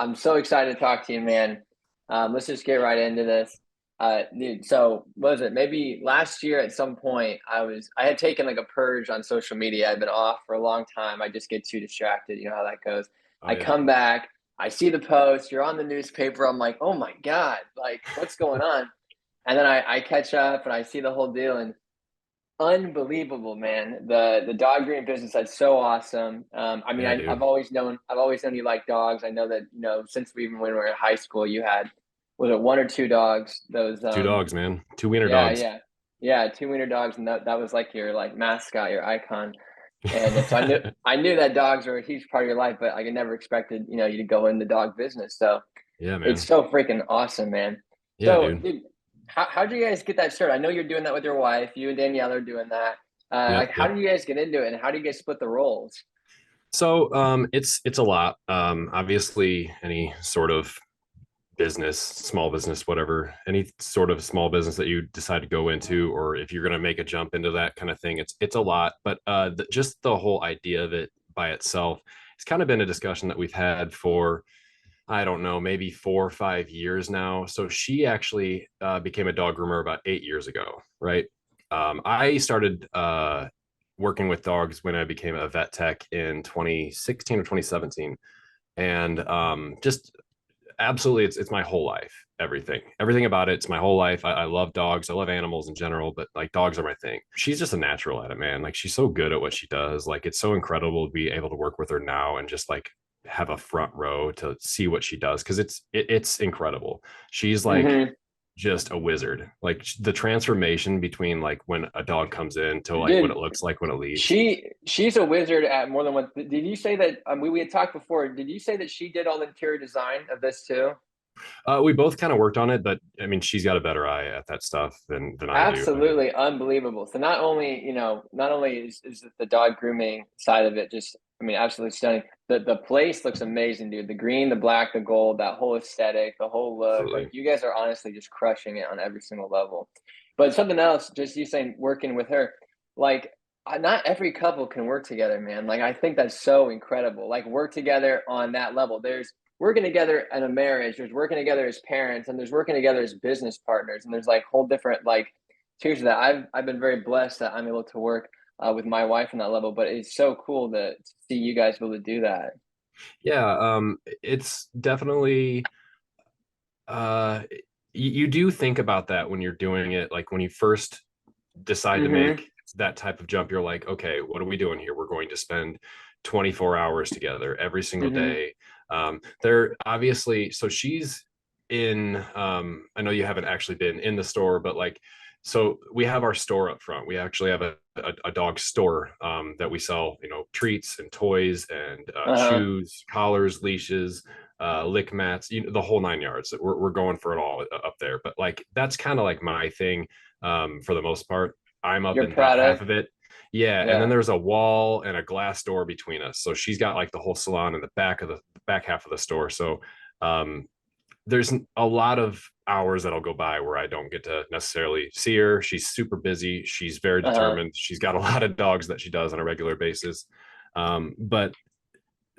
I'm so excited to talk to you, man. Let's just get right into this. Dude, so what was it? Maybe last year at some point, I had taken like a purge on social media. I've been off for a long time. I just get too distracted. You know how that goes. Oh I yeah. come back, I see the post, you're on the newspaper. I'm like, oh my God, like what's going on? And then I catch up and I see the whole deal, and unbelievable, man. The dog grooming business, that's so awesome. I mean, Yeah, dude. I've always known you like dogs. I know that, since we even when we were in high school, you had, was it one or two dogs? Those Two dogs, man. Two wiener yeah, dogs. yeah. Yeah, two wiener dogs, and that was like your like mascot, your icon. And so I knew that dogs are a huge part of your life, but I never expected, you to go in the dog business. So Yeah, it's man. so freaking awesome, man. Yeah, So, dude. dude, how'd you guys get that started? I know you're doing that with your wife. You and Danielle are doing that. Yep, Like, how yep. did you guys get into it, and how do you guys split the roles? It's a lot. Obviously, any sort of business, small business, whatever, any sort of small business that you decide to go into, or if you're gonna make a jump into that kind of thing, it's a lot. But just the whole idea of it by itself, it's kind of been a discussion that we've had for I don't know, maybe 4 or 5 years now. So she actually became a dog groomer about 8 years ago, right? I started working with dogs when I became a vet tech in 2016 or 2017, and just absolutely, it's my whole life. Everything about it. It's my whole life. I love dogs. I love animals in general, but like dogs are my thing. She's just a natural at it, man. Like she's so good at what she does. Like it's so incredible to be able to work with her now and just like have a front row to see what she does because it's incredible. She's like Hmm. just a wizard. Like the transformation between like when a dog comes in to like what it Dude, looks like when it leaves. she's a wizard at more than one. Did you say that? We had talked before. Did you say that she did all the interior design of this too? We both kind of worked on it, but I mean, she's got a better eye at that stuff than I do. I mean, Absolutely unbelievable. So not only is the dog grooming side of it just, I mean, absolutely stunning. The place looks amazing, dude. The green, the black, the gold, that whole aesthetic, the whole look. Like absolutely. you guys are honestly just crushing it on every single level. But something else, just you saying working with her, like not every couple can work together, man. Like I think that's so incredible. Like work together on that level. There's working together in a marriage, there's working together as parents, and there's working together as business partners, and there's like whole different like tiers of that. I've been very blessed that I'm able to work with my wife on that level, but it's so cool to see you guys be able to do that. Yeah, it's definitely uh you do think about that when you're doing it, like when you first decide to Mm-hmm. make that type of jump, you're like, okay, what are we doing here? We're going to spend 24 hours together every single Mm-hmm. day. They're obviously, so she's in, I know you haven't actually been in the store, but like, so we have our store up front. We actually have a dog store that we sell, treats and toys and Uh-huh. chews, collars, leashes, lick mats, the whole 9 yards. We're going for it all up there. But like, that's kind of like my thing for the most part. I'm up You're in that proud half of? of it. Yeah, and then Yeah. there's a wall and a glass door between us. So she's got like the whole salon in the back half of the store. So um, there's a lot of hours that'll go by where I don't get to necessarily see her. She's super busy. She's very Uh-huh. determined. She's got a lot of dogs that she does on a regular basis. But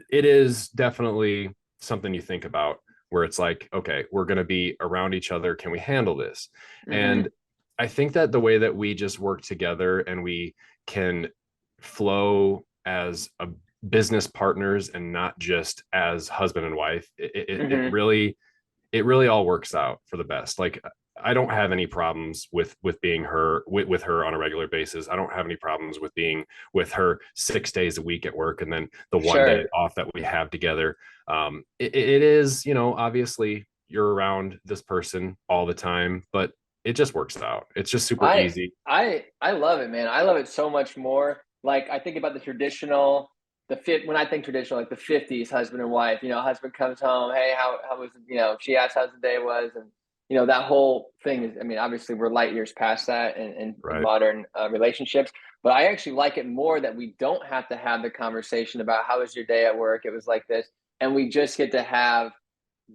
it is definitely something you think about where it's like, okay, we're going to be around each other. Can we handle this? Mm-hmm. And I think that the way that we just work together and we can flow as a business partners and not just as husband and wife, Mm-hmm. it really all works out for the best. Like I don't have any problems with being her with her on a regular basis. I don't have any problems with being with her 6 days a week at work and then the one day Sure. off that we have together. It is, obviously you're around this person all the time, but it just works out. It's just super I easy. I love it, man. I love it so much more. Like I think about the traditional, the fit when I think traditional, like the '50s husband and wife. Husband comes home, hey, how was it? She asks how the day was, and that whole thing is. I mean, obviously we're light years past that in Right. modern relationships. But I actually like it more that we don't have to have the conversation about how was your day at work. It was like this, and we just get to have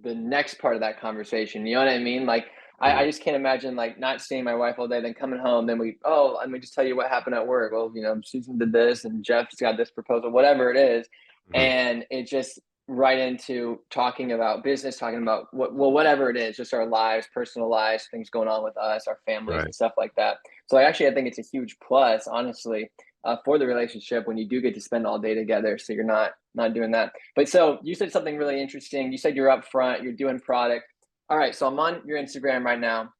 the next part of that conversation. You know what I mean? Like I Mhm. just can't imagine like not seeing my wife all day, then coming home, then let me just tell you what happened at work. Well, Susan did this and Jeff's got this proposal, whatever it is. Mhm. And it just right into talking about business, talking about whatever it is, just our lives, personal lives, things going on with us, our families, Right. and stuff like that. So I think it's a huge plus, honestly, for the relationship when you do get to spend all day together. So you're not doing that. But so you said something really interesting. You said you're up front, you're doing product. All right, so I'm on your Instagram right now.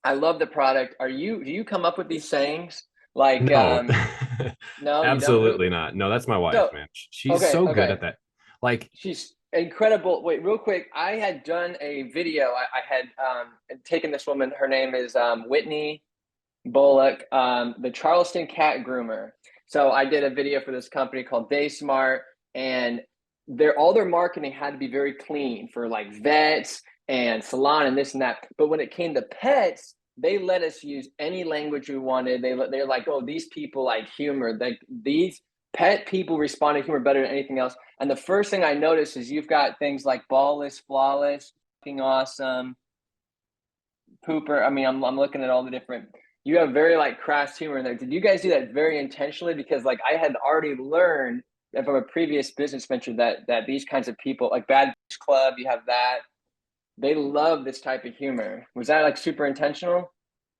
I love the product. Do you come up with these sayings? Like, No, no, you don't. absolutely not. No, that's my wife, So, man. She's okay, so good okay. at that. Like, She's incredible. Wait, real quick. I had done a video. I had taken this woman. Her name is Whitney Bullock, the Charleston Cat Groomer. So I did a video for this company called Day Smart, and all their marketing had to be very clean for like vets and salon and this and that. But when it came to pets, they let us use any language we wanted. They're like, oh, these people like humor. Like these pet people respond to humor better than anything else. And the first thing I noticed is you've got things like ballless, flawless, fucking awesome, pooper. I mean, I'm looking at all the different. You have very like crass humor in there. Did you guys do that very intentionally? Because like I had already learned from a previous business venture that these kinds of people, like Bad Bitch Club, you have that. They love this type of humor. Was that like super intentional?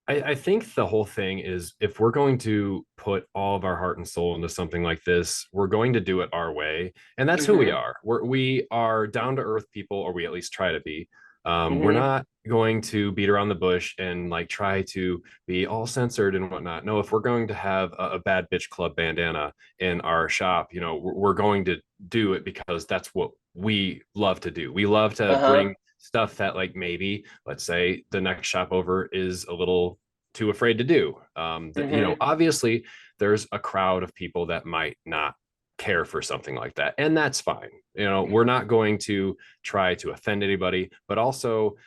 I think the whole thing is if we're going to put all of our heart and soul into something like this, we're going to do it our way. And that's who we Mm-hmm. are. We are down to earth people, or we at least try to be. We're Mm-hmm. not going to beat around the bush and like try to be all censored and whatnot. No, if we're going to have a bad bitch club bandana in our shop, we're going to do it because that's what we love to do. We love to Uh-huh. bring stuff that like maybe let's say the next shop over is a little too afraid to do. That Mm-hmm. obviously there's a crowd of people that might not care for something like that, and that's fine. We're not going to try to offend anybody, but also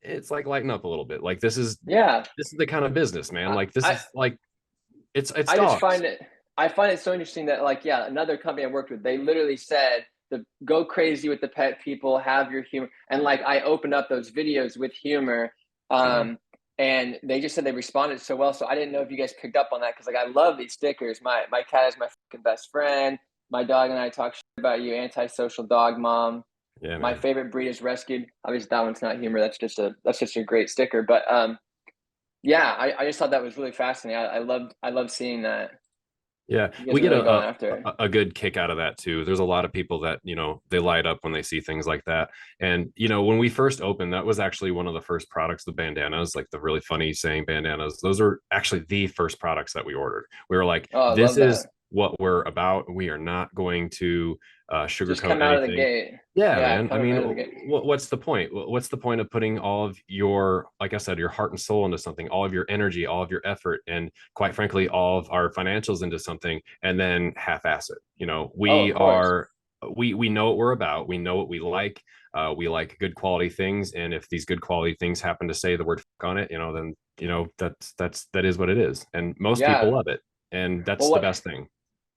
it's like lighten up a little bit. Like Yeah. this is the kind of business, man. I, Like this I is like it's I just dogs. find it I find it so interesting that like yeah, another company I worked with, they literally said the go crazy with the pet people, have your humor. And like I opened up those videos with humor. Mhm. And they just said they responded so well. So I didn't know if you guys picked up on that because like I love these stickers. My cat is my fucking best friend. My dog and I talk shit about you, antisocial dog mom. Yeah, My man. favorite breed is rescued. Obviously that one's not humor. That's just a great sticker. But yeah, I just thought that was really fascinating. I love seeing that. Yeah, You guys we are get really going after it. a good kick out of that too. There's a lot of people that, they light up when they see things like that. And, when we first opened, that was actually one of the first products, the bandanas, like the really funny saying bandanas. Those are actually the first products that we ordered. We were like, Oh, I this love is that. what we're about. We are not going to Just sugarcoat come out of the anything. gate. Yeah, Yeah, man. I come mean, right out of the gate. what's the point? What's the point of putting all of your, like I said, your heart and soul into something, all of your energy, all of your effort, and quite frankly, all of our financials into something, and then half-ass it? Oh, of course. We know what we're about. We know what we like. We like good quality things, and if these good quality things happen to say the word "fuck" on it, then that is what it is, and most people Yeah. love it, and Well, that's the what best thing.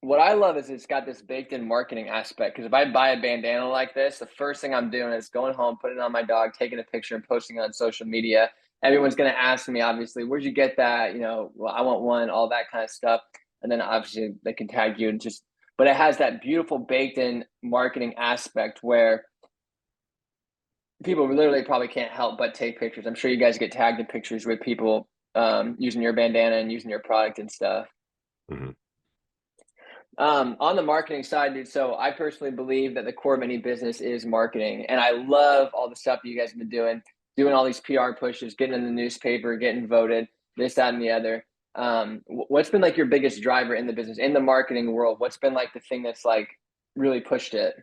what I love is it's got this baked in marketing aspect. Because if I buy a bandana like this, the first thing I'm doing is going home, putting it on my dog, taking a picture, and posting it on social media. Everyone's going to ask me, obviously, where'd you get that? Well, I want one, all that kind of stuff. And then obviously they can tag you and just, but it has that beautiful baked in marketing aspect where people literally probably can't help but take pictures. I'm sure you guys get tagged in pictures with people using your bandana and using your product and stuff. Mhm. On the marketing side, dude, so I personally believe that the core of any business is marketing. And I love all the stuff that you guys have been doing all these PR pushes, getting in the newspaper, getting voted, this, that, and the other. What's been like your biggest driver in the business, in the marketing world? What's been like the thing that's like really pushed it?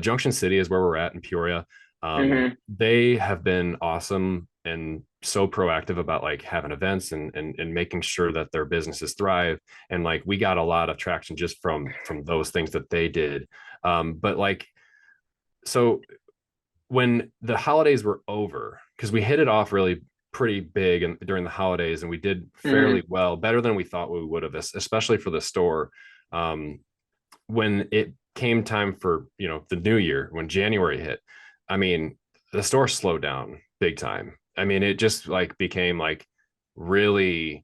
Junction City is where we're at in Peoria. Mm-hmm. They have been awesome and so proactive about like having events and making sure that their businesses thrive. And like we got a lot of traction just from those things that they did. But like so when the holidays were over, because we hit it off really pretty big and during the holidays, and we did Mm-hmm. fairly well, better than we thought we would have, especially for the store. When it came time for the new year, when January hit, I mean, the store slowed down big time. I mean, it just like became like really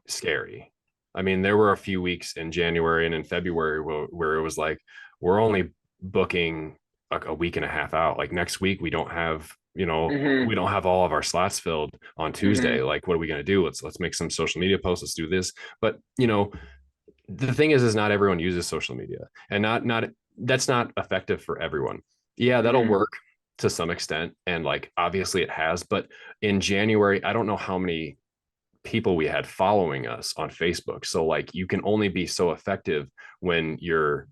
scary. I mean, there were a few weeks in January and in February where it was like we're only booking a week and a half out. Like next week, we don't have, we Mm-hmm. don't have all of our slots filled on Tuesday. Mm-hmm. Like, what are we going to do? Let's make some social media posts. Let's do this. But the thing is not everyone uses social media, and not that's not effective for everyone. Yeah, that'll Mm-hmm. work to some extent, and like obviously it has. But in January, I don't know how many people we had following us on Facebook. So like you can only be so effective when you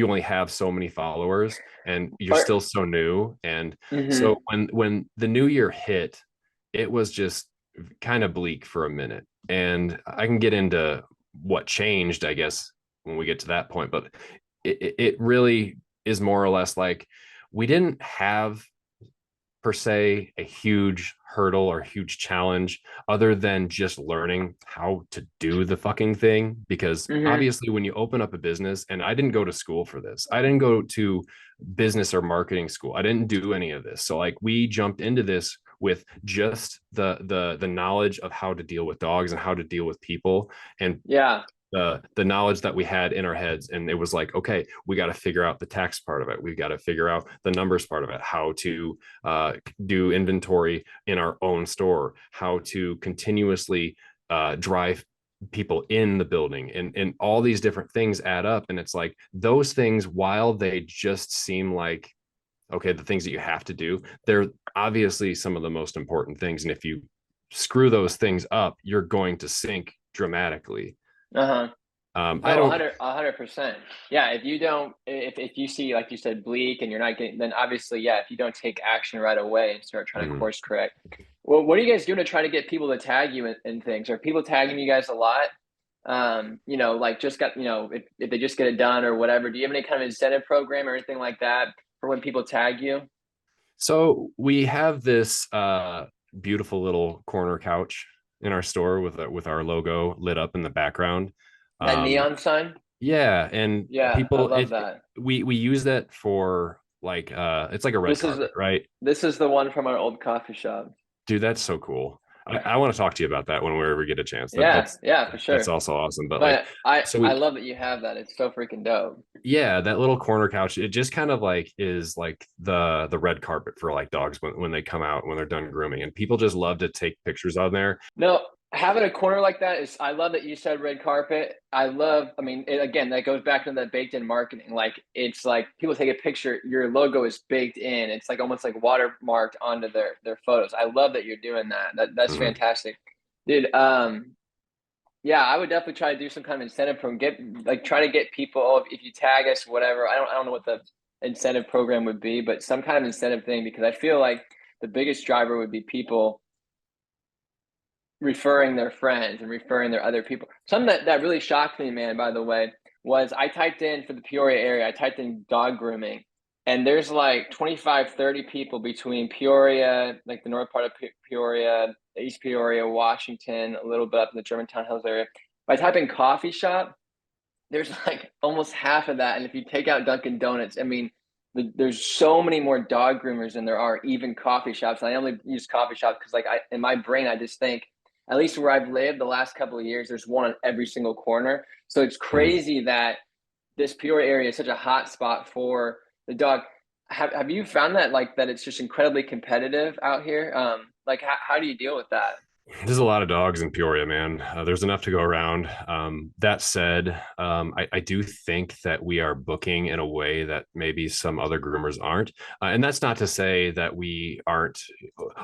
only have so many followers and you're Or, still so new. And so mm-hmm. when the new year hit, it was just kind of bleak for a minute. And I can get into what changed, I guess, when we get to that point. But it really is more or less like we didn't have per se a huge hurdle or huge challenge other than just learning how to do the fucking thing, because Mm-hmm. obviously when you open up a business, and I didn't go to school for this, I didn't go to business or marketing school, I didn't do any of this, so like we jumped into this with just the knowledge of how to deal with dogs and how to deal with people, and Yeah. the knowledge that we had in our heads. And it was like, okay, we got to figure out the tax part of it, we've got to figure out the numbers part of it, how to do inventory in our own store, how to continuously drive people in the building, and all these different things add up. And it's like those things, while they just seem like okay, the things that you have to do, they're obviously some of the most important things. And if you screw those things up, you're going to sink dramatically. Uh-huh. I Oh, don't. 100%. Yeah, if you don't, if you see, like you said, bleak and you're not getting, then obviously, yeah, if you don't take action right away and start trying to Mm. course correct. Well, what are you guys doing to try to get people to tag you in things? Are people tagging you guys a lot? Like just got, if they just get it done or whatever, do you have any kind of incentive program or anything like that for when people tag you? So we have this beautiful little corner couch in our store with our logo lit up in the background. That Um, neon sign? yeah, and Yeah, I people, love that. we use that for like it's like a red This is carpet, right? this is the one from our old coffee shop. Dude, that's so cool. I want to talk to you about that when we ever get a chance. Yeah, yeah, for That's sure. also awesome. But like, But I so I we, love that you have that. It's so freaking dope. yeah, that little corner couch, it just kind of like is like the red carpet for like dogs when they come out when they're done grooming, and people just love to take pictures on there. No, having a corner like that is, I love that you said red carpet. I mean, again, that goes back to that baked in marketing. Like, it's like people take a picture, your logo is baked in. It's like almost like watermarked onto their photos. I love that you're doing that. That's Mhm. fantastic. Dude, yeah, I would definitely try to do some kind of incentive program. Try to get people, oh, if you tag us, whatever. I don't know what the incentive program would be, but some kind of incentive thing, because I feel like the biggest driver would be people referring their friends and referring their other people. Something that really shocked me, man, by the way, was I typed in for the Peoria area, I typed in dog grooming, and there's like 25, 30 people between Peoria, like the north part of Peoria, East Peoria, Washington, a little bit up in the Germantown Hills area. If I type in coffee shop, there's like almost half of that. And if you take out Dunkin' Donuts, I mean, there's so many more dog groomers than there are even coffee shops. And I only use coffee shops because, like, in my brain, I just think, at least where I've lived the last couple of years, there's one on every single corner. So it's Mhm. crazy that this Peoria area is such a hot spot for the dog. Have you found that, like, that it's just incredibly competitive out here? Like, how do you deal with that? There's a lot of dogs in Peoria, man. There's enough to go around. That said, I do think that we are booking in a way that maybe some other groomers aren't. And that's not to say that we aren't,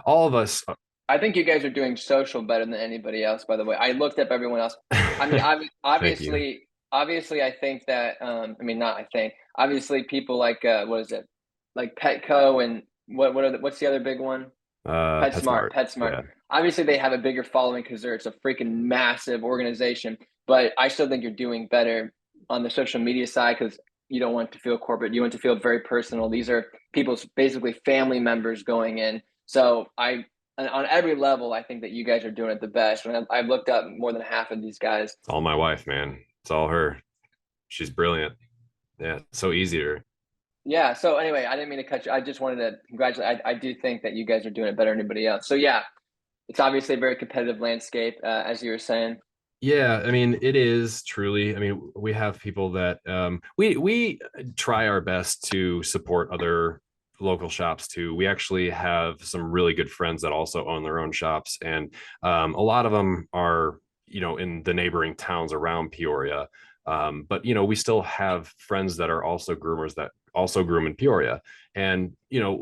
all of us. I think you guys are doing social better than anybody else, by the way. I looked up everyone else. I mean, Thank you. obviously, I think that, I mean, not I think, obviously people like, what is it? Like Petco, and what's the other big one? PetSmart. PetSmart. Yeah. Obviously, they have a bigger following because it's a freaking massive organization. But I still think you're doing better on the social media side because you don't want to feel corporate. You want to feel very personal. These are people's basically family members going in. So on every level, I think that you guys are doing it the best. And I've looked up more than half of these guys. It's all my wife, man. It's all her. She's brilliant. Yeah. So easy to her. Yeah. So anyway, I didn't mean to cut you. I just wanted to congratulate. I do think that you guys are doing it better than anybody else. So yeah, it's obviously a very competitive landscape, as you were saying. Yeah, I mean, it is truly. I mean, we have people that we try our best to support other local shops too. We actually have some really good friends that also own their own shops, and a lot of them are, in the neighboring towns around Peoria. But we still have friends that are also groomers that also groom in Peoria, and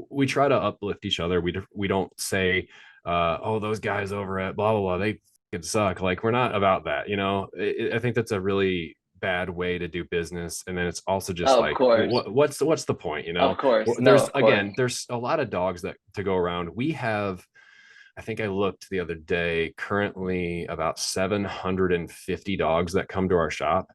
we try to uplift each other. We don't say, "Oh, those guys over at blah blah blah, they could suck." Like, we're not about that. I think that's a really bad way to do business. And then it's also just Oh, of like, course. what's the point? Of course. No, There's, of course. again, there's a lot of dogs that to go around. We have, I think I looked the other day, currently about 750 dogs that come to our shop.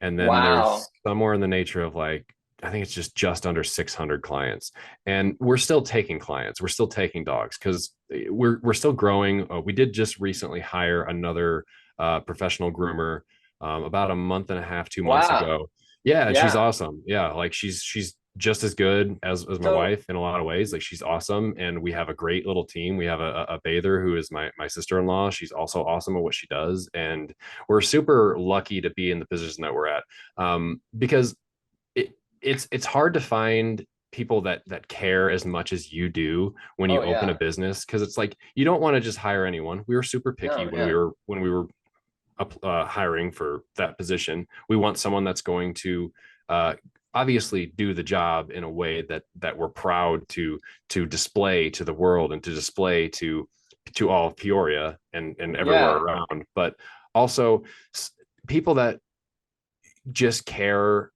And then Wow. there's somewhere in the nature of like, I think it's just under 600 clients. And we're still taking clients. We're still taking dogs because we're still growing. We did just recently hire another professional groomer about a month and a half, 2 months Wow. ago. Yeah, and she's Yeah. awesome. Yeah, like she's just as good as my So, wife in a lot of ways. Like, she's awesome, and we have a great little team. We have a bather who is my sister-in-law. She's also awesome at what she does, and we're super lucky to be in the position that we're at, because it's hard to find people that care as much as you do when you oh, open a yeah. business, because it's like you don't want to just hire anyone. We were super picky No, when we yeah. were hiring for that position. We want someone that's going to uh, obviously do the job in a way that we're proud to display to the world and to display to all of Peoria and everywhere Yeah. around, but also people that just care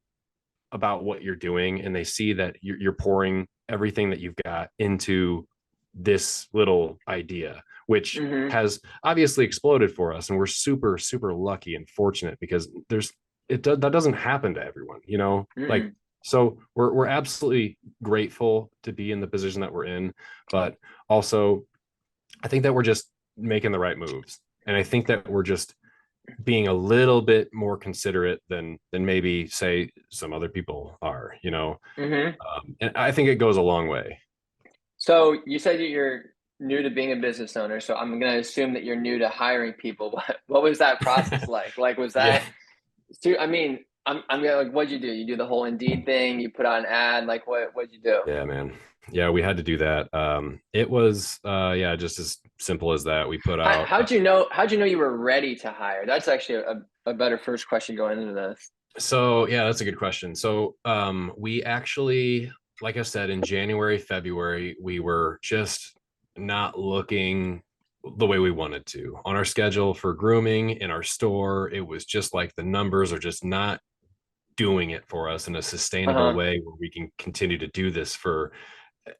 about what you're doing, and they see that you're pouring everything that you've got into this little idea, which Mm-hmm. has obviously exploded for us. And we're super super lucky and fortunate, because that doesn't happen to everyone, like. Mm-mm. So we're absolutely grateful to be in the position that we're in, but also I think that we're just making the right moves, and I think that we're just being a little bit more considerate than maybe say some other people are. Mm-hmm. And I think it goes a long way. So you said that you're new to being a business owner, so I'm gonna assume that you're new to hiring people. What was that process like? Like, was Yeah, that I mean, I'm gonna like, what'd you do? You do the whole Indeed thing, you put out an ad, like what'd you do? yeah, man. Yeah, we had to do that. It was yeah, just as simple as that. We put out How'd you know you were ready to hire? That's actually a better first question going into this. so yeah, that's a good question. So we actually, like I said, in January, February, we were just not looking the way we wanted to on our schedule for grooming in our store. It was just like the numbers are just not doing it for us in a sustainable Uh-huh. way where we can continue to do this for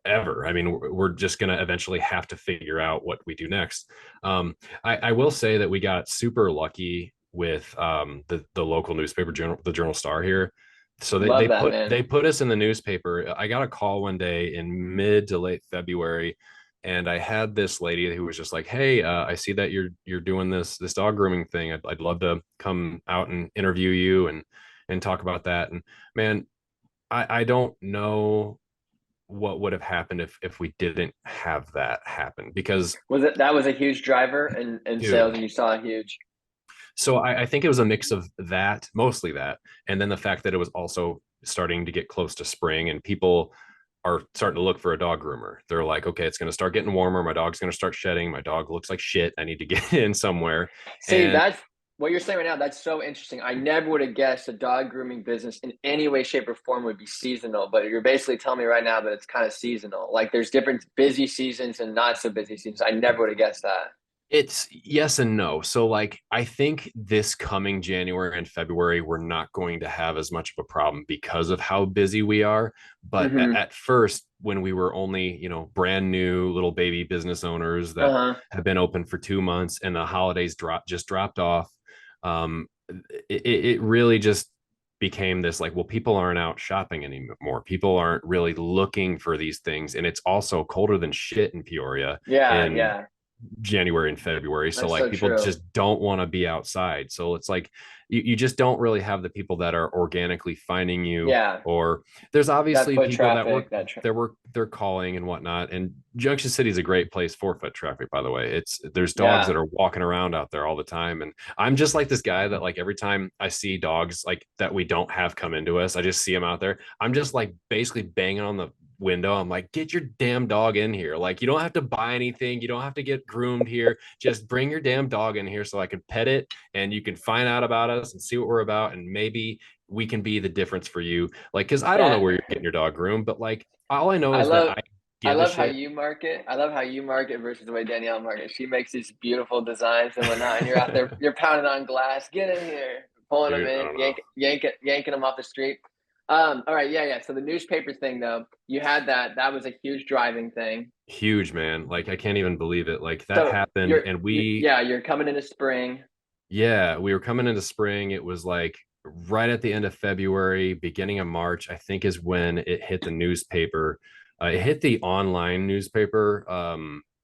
ever. I mean, we're just going to eventually have to figure out what we do next. I will say that we got super lucky with the local newspaper, the Journal Star here. So they Love they that, put man. they put us in the newspaper. I got a call one day in mid to late February, and I had this lady who was just like, "Hey, I see that you're doing this dog grooming thing. I'd love to come out and interview you and talk about that." And man, I don't know what would have happened if we didn't have that happen, because Was it that was a huge driver in sales dude, and you saw a huge so I think it was a mix of that, mostly that, and then the fact that it was also starting to get close to spring, and people are starting to look for a dog groomer. They're like, okay, it's going to start getting warmer, my dog's going to start shedding, my dog looks like shit, I need to get in somewhere. See, And that's what you're saying right now. That's so interesting. I never would have guessed a dog grooming business in any way, shape, or form would be seasonal, but you're basically telling me right now that it's kind of seasonal. Like there's different busy seasons and not so busy seasons. I never would have guessed that. it's yes and no. So, like, I think this coming January and February, we're not going to have as much of a problem because of how busy we are. But Mm-hmm. at first, when we were only, brand new little baby business owners that Uh-huh. have been open for 2 months, and the holidays dropped off, um, it really just became this like, well, people aren't out shopping anymore. People aren't really looking for these things, and it's also colder than shit in Peoria Yeah, in yeah. January and February. So That's like so people true. just don't want to be outside. So it's like you just don't really have the people that are organically finding you, Yeah, or there's that obviously foot people that traffic, work, they're calling and whatnot. And Junction City is a great place for foot traffic, by the way. There's dogs that yeah, are walking around out there all the time. And I'm just like this guy that, like, every time I see dogs like that we don't have come into us, I just see them out there. I'm just like basically banging on the window. I'm like, get your damn dog in here. Like, you don't have to buy anything. You don't have to get groomed here. Just bring your damn dog in here so I can pet it and you can find out about us and see what we're about. And maybe we can be the difference for you. Like, cause I don't know that where you're getting your dog groomed, but like, all I know I is that love. I I give a love how shit. you market. I love how you market versus the way Danielle markets. She makes these beautiful designs and whatnot, and you're out there, you're pounding on glass. Get in here, pulling them Dude, I in, don't know. yanking them off the street. All right, yeah, yeah. So the newspaper thing, though, you had that. That was a huge driving thing. Huge, man. Like, I can't even believe it. Like, that So happened. And yeah, you're coming into spring. yeah, we were coming into spring. It was like right at the end of February, beginning of March, I think is when it hit the newspaper. It hit the online newspaper,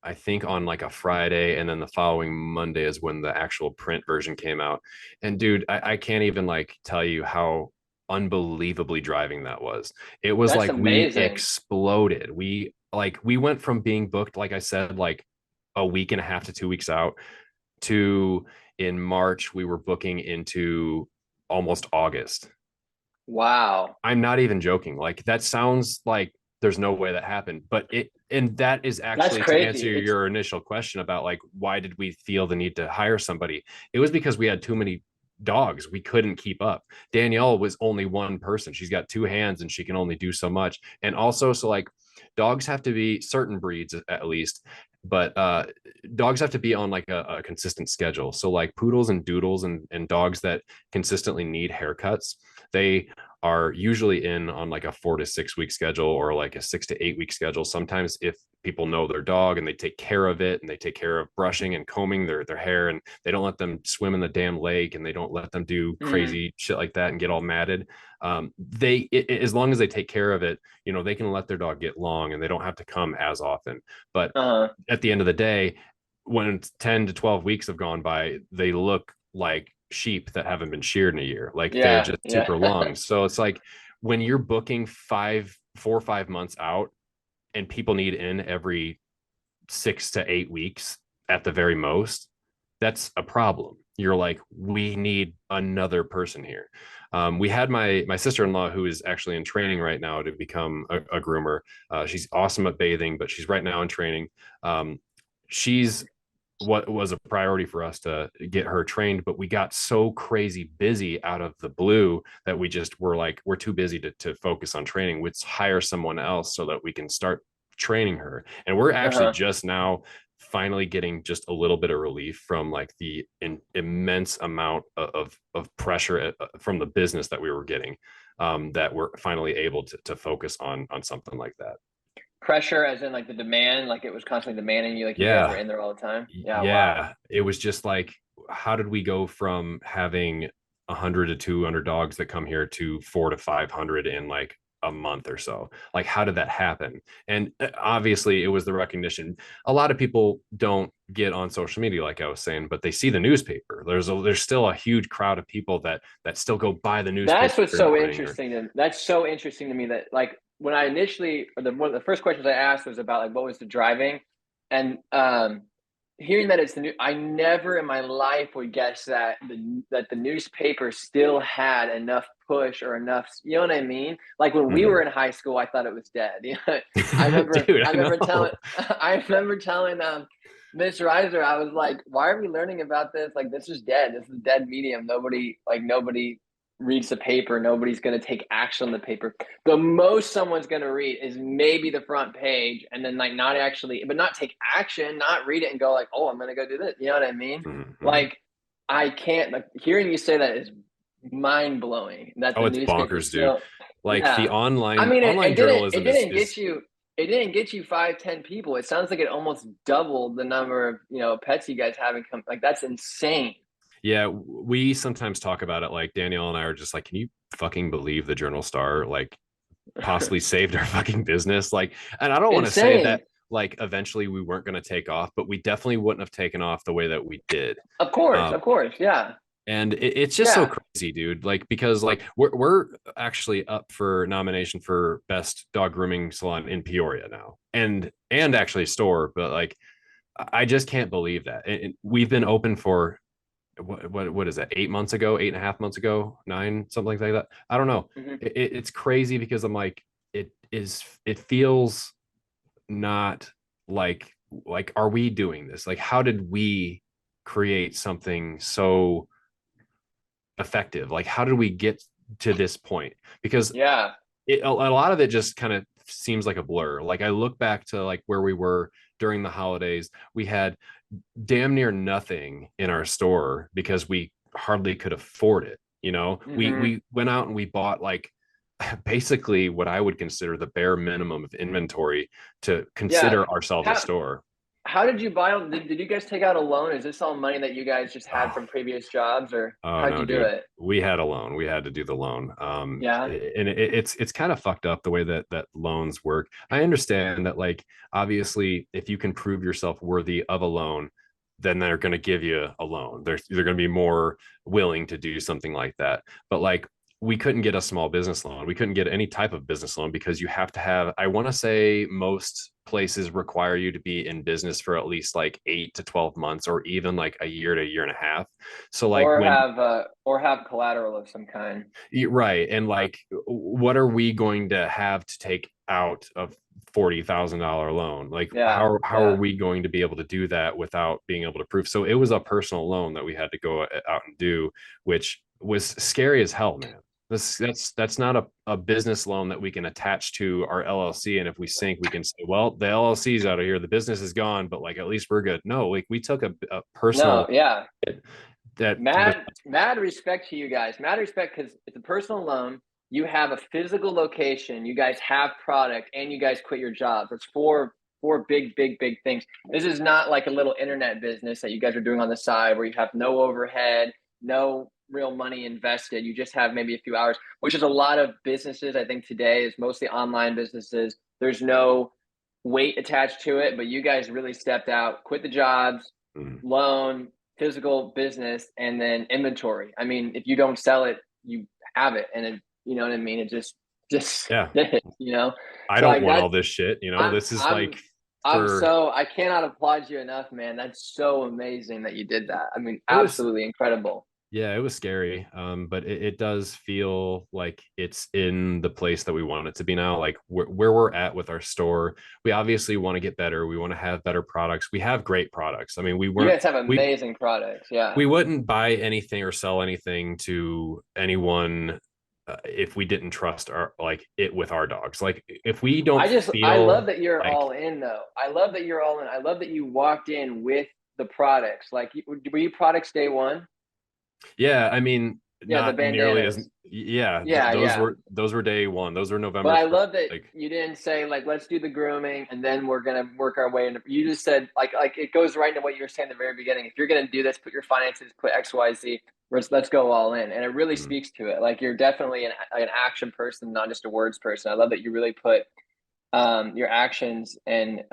I think on like a Friday, and then the following Monday is when the actual print version came out. And dude, I can't even like tell you how unbelievably driving that was. It was That's like we amazing. exploded. We went from being booked, like I said, like a week and a half to 2 weeks out, to in March, we were booking into almost August. Wow, I'm not even joking. Like, that sounds like there's no way that happened, but and that is that's actually to answer crazy. It's your initial question about like, why did we feel the need to hire somebody? It was because we had too many dogs. We couldn't keep up. Danielle was only one person. She's got two hands and she can only do so much. And also, so like, dogs have to be certain breeds at least, but dogs have to be on like a consistent schedule. So like poodles and doodles and dogs that consistently need haircuts, they are usually in on like a 4 to 6 week schedule, or like a 6 to 8 week schedule. Sometimes if people know their dog and they take care of it and they take care of brushing and combing their hair, and they don't let them swim in the damn lake and they don't let them do mm, crazy shit like that and get all matted. As long as they take care of it, they can let their dog get long and they don't have to come as often. But uh-huh. at the end of the day, when 10 to 12 weeks have gone by, they look like sheep that haven't been sheared in a year. Like, they're Yeah, just yeah. super long. So it's like when you're booking 4 or 5 months out and people need in every 6 to 8 weeks at the very most, that's a problem. You're like, we need another person here. We had my sister-in-law, who is actually in training right now to become a groomer. She's awesome at bathing, but she's right now in training. She's what was a priority for us to get her trained, but we got so crazy busy out of the blue that we just were like, we're too busy to focus on training. Let's hire someone else so that we can start training her. And we're actually Uh-huh. just now finally getting just a little bit of relief from like the immense amount of pressure from the business that we were getting, that we're finally able to focus on something like that. Pressure as in like the demand, like it was constantly demanding you, like you guys were Yeah. in there all the time. Yeah, wow. Yeah, it was just like, how did we go from having 100 to 200 dogs that come here to 4 to 500 in like a month or so? Like, how did that happen? And obviously, it was the recognition. A lot of people don't get on social media, like I was saying, but they see the newspaper. There's still a huge crowd of people that still go buy the newspaper That's what's every so morning. Or interesting to that's so interesting to me that like when I initially or one of the first questions I asked was about like what was the driving and hearing that it's the new I never in my life would guess that the newspaper still had enough push or enough, you know what I mean? Like when we were Mhm. in high school I thought it was dead. You know, I remember Dude, I I remember telling know. I remember telling Miss Reiser, I was like, why are we learning about this? Like this is dead. This is dead medium. Nobody reads the paper. Nobody's going to take action on the paper. The most someone's going to read is maybe the front page and then like not actually, but not take action, not read it and go like, oh, I'm going to go do this. You know what I mean? Mhm. Like I can't, like hearing you say that is mind blowing that Oh, the it's newspaper bonkers, dude. still, Like, the yeah. I online mean, online it journalism is didn't get is you, it didn't get you 5, 10 people. It sounds like it almost doubled the number of, pets you guys have. Like that's insane. Yeah, we sometimes talk about it. Like, Danielle and I are just like, can you fucking believe the Journal Star like possibly saved our fucking business? Like, and I don't want to say Insane. that like eventually we weren't going to take off, but we definitely wouldn't have taken off the way that we did. Of course, Um, of course. Yeah. And it's just so Yeah. crazy, dude. Like, because like we're actually up for nomination for best dog grooming salon in Peoria now, and actually store. But like, I just can't believe that. And we've been open for what is that? 8 months ago, 8.5 months ago, nine, something like that. I don't know. Hmm. It's crazy because I'm like, it feels not like are we doing this? Like, how did we create something so effective? Like, how did we get to this point? Because Yeah. a lot of it just kind of seems like a blur. Like, I look back to like where we were during the holidays. We had damn near nothing in our store because we hardly could afford it. You know, Hmm. we went out and we bought like basically what I would consider the bare minimum of inventory to Yeah. consider ourselves a How store. how did you buy them? Did you guys take out a loan? Is this all money that you guys just had Oh, from previous jobs, or oh how'd no, you do dude. it? We had a loan. We had to do the loan. Yeah. And it's kind of fucked up the way that loans work. I understand that, like, obviously, if you can prove yourself worthy of a loan, then they're going to give you a loan. They're going to be more willing to do something like that. But like, we couldn't get a small business loan. We couldn't get any type of business loan because you have to have, I want to say most places require you to be in business for at least like 8 to 12 months or even like a year to a year and a half. So like when Or have collateral of some kind. right, and like what are we going to have to take out of $40,000 loan? Like Yeah. how are Yeah. we going to be able to do that without being able to prove? So it was a personal loan that we had to go out and do, which was scary as hell, man. That's not a business loan that we can attach to our LLC, and if we sink we can say, well, the LLC's out of here, the business is gone, but like at least we're good. No, like we took a No, personal yeah. that was Mad respect to you guys. Mad respect because it's a personal loan. You have a physical location. You guys have product, and you guys quit your jobs. That's four big things. This is not like a little internet business that you guys are doing on the side where you have no overhead, no real money invested. You just have maybe a few hours, which is a lot of businesses. I think today is mostly online businesses. There's no weight attached to it, but you guys really stepped out, quit the jobs, mm, loan, physical business, and then inventory. I mean, if you don't sell it, you have it, and you know what I mean. It just yeah. you know. I So don't like want that, all this shit. I'm This is I'm like I'm for so I cannot applaud you enough, man. That's so amazing that you did that. I mean, it was absolutely incredible. yeah, it was scary. But it does feel like it's in the place that we want it to be now. Like where we're at with our store, we obviously want to get better. We want to have better products. We have great products. I mean, You guys have amazing products. Yeah. we wouldn't buy anything or sell anything to anyone if we didn't trust our like it with our dogs. Like if we don't I love feel that you're like all in though. I love that you're all in. I love that you walked in with the products. Like, were you products day one? yeah, I mean, Yeah, the not nearly as bandanas. yeah, Yeah, yeah. those were day one. Those were But November I 1st. love that Like you didn't say like let's do the grooming and then we're gonna work our way into. You just said like it goes right into what you were saying at the very beginning. If you're gonna do this, put your finances, put X Y Z. Let's go all in, and it really mm, speaks to it. Like you're definitely an action person, not just a words person. I love that you really put your actions and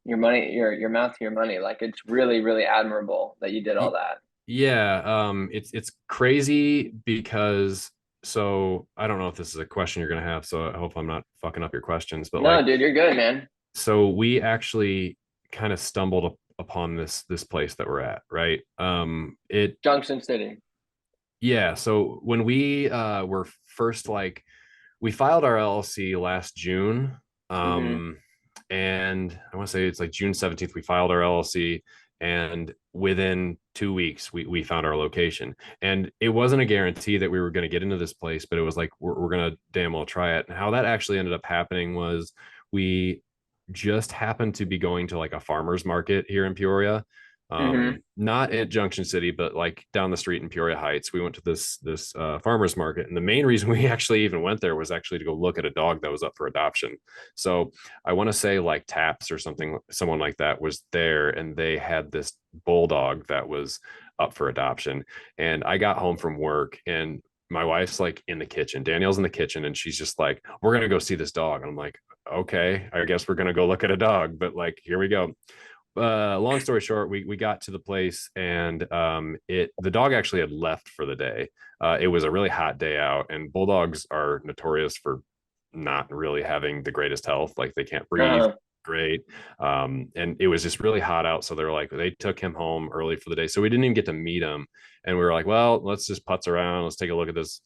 your money, your mouth to your money. Like it's really admirable that you did all that. yeah, it's crazy because so I don't know if this is a question you're gonna have, so I hope I'm not fucking up your questions, but No, like dude, you're good, man. so we actually kind of stumbled upon this place that we're at, right? It Junction City. yeah, so when we were first like we filed our LLC last June. Mm-hmm. Um, and I want to say it's like June 17th, we filed our LLC. And within 2 weeks, we found our location. And it wasn't a guarantee that we were going to get into this place, but it was like, we're going to damn well try it. And how that actually ended up happening was we just happened to be going to like a farmer's market here in Peoria, Mm-hmm. not at Junction City, but like down the street in Peoria Heights. We went to this farmers market, and the main reason we actually even went there was actually to go look at a dog that was up for adoption. So I want to say like Taps or something, someone like that was there, and they had this bulldog that was up for adoption. And I got home from work, and my wife's like in the kitchen. Danielle's in the kitchen, and she's just like, "We're gonna go see this dog." And I'm like, "Okay, I guess we're gonna go look at a dog." But like, here we go. long story short, we got to the place, and the dog actually had left for the day. It was a really hot day out, and bulldogs are notorious for not really having the greatest health. Like they can't breathe Uh-huh. great. And it was just really hot out. So they took him home early for the day. So we didn't even get to meet him. And we were like, well, let's just putz around. Let's take a look at this.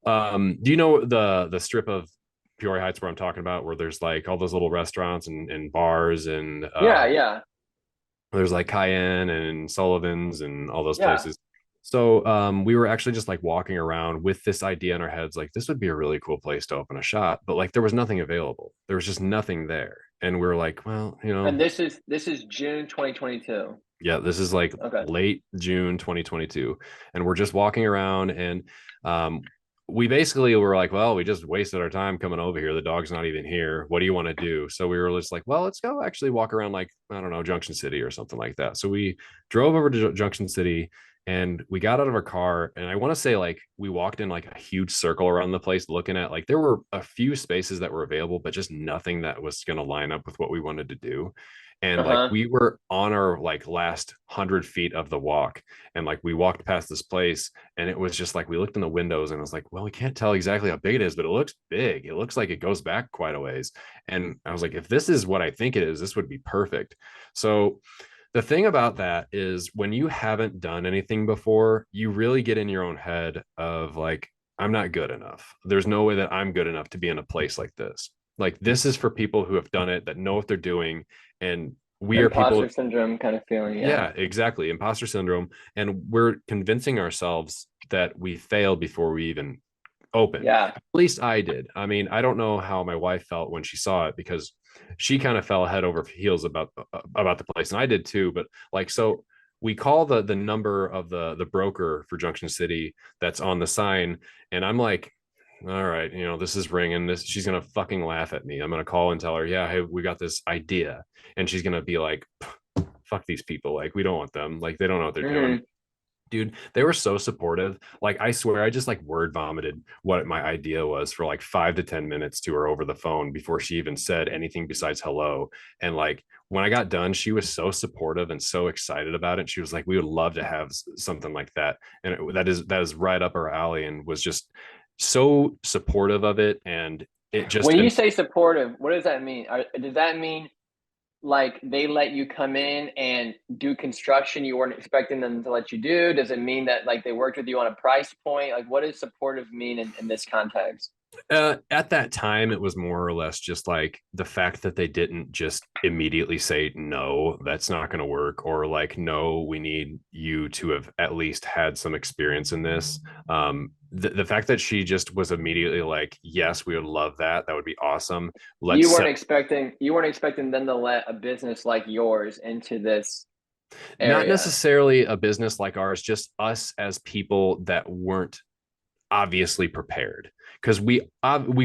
Do you know the strip of Peoria Heights where I'm talking about, where there's like all those little restaurants and bars, and Yeah, yeah, there's like Cayenne and Sullivan's and all those yeah. places. So we were actually just like walking around with this idea in our heads, like this would be a really cool place to open a shop, but like there was nothing available. There was just nothing there. And we were like, well, And this is June 2022. yeah, this is like Okay. late June 2022. And we're just walking around, and um, we basically were like, well, we just wasted our time coming over here. The dog's not even here. What do you want to do? So we were just like, well, let's go actually walk around, like, I don't know, Junction City or something like that. So we drove over to Junction City, and we got out of our car. And I want to say like we walked in like a huge circle around the place, looking at like there were a few spaces that were available, but just nothing that was going to line up with what we wanted to do. And like Uh-huh. we were on our like last 100 feet of the walk, and like we walked past this place, and it was just like we looked in the windows, and I was like, well, we can't tell exactly how big it is, but it looks big. It looks like it goes back quite a ways. And I was like, if this is what I think it is, this would be perfect. So the thing about that is when you haven't done anything before, you really get in your own head of like, I'm not good enough. There's no way that I'm good enough to be in a place like this. Like this is for people who have done it, that know what they're doing. And we are people. Imposter syndrome kind of feeling. Yeah. Yeah, exactly. Imposter syndrome. And we're convincing ourselves that we failed before we even opened. Yeah. At least I did. I mean, I don't know how my wife felt when she saw it, because she kind of fell head over heels about the place, and I did too. But like, so we call the number of the broker for Junction City that's on the sign, and I'm like, all right, this is ringing. This She's gonna fucking laugh at me. I'm gonna call and tell her, yeah, hey, we got this idea, and she's gonna be like, fuck these people. Like, we don't want them. Like, they don't know what they're doing. Hmm. Dude, they were so supportive. Like, I swear I just like word vomited what my idea was for like 5 to 10 minutes to her over the phone before she even said anything besides hello. And like when I got done, she was so supportive and so excited about it. She was like, we would love to have something like that. And that is right up our alley, and was just so supportive of it. And it just, When you and say supportive, what does that mean? Does that mean like they let you come in and do construction you weren't expecting them to let you do? Does it mean that like they worked with you on a price point? Like, what does supportive mean in this context? at that time, it was more or less just like the fact that they didn't just immediately say, no, that's not going to work, or like, no, we need you to have at least had some experience in this. The fact that she just was immediately like, yes, we would love that. That would be awesome. Let's set. You weren't expecting them to let a business like yours into this Not area. necessarily a business like ours, just us as people that weren't obviously prepared, because we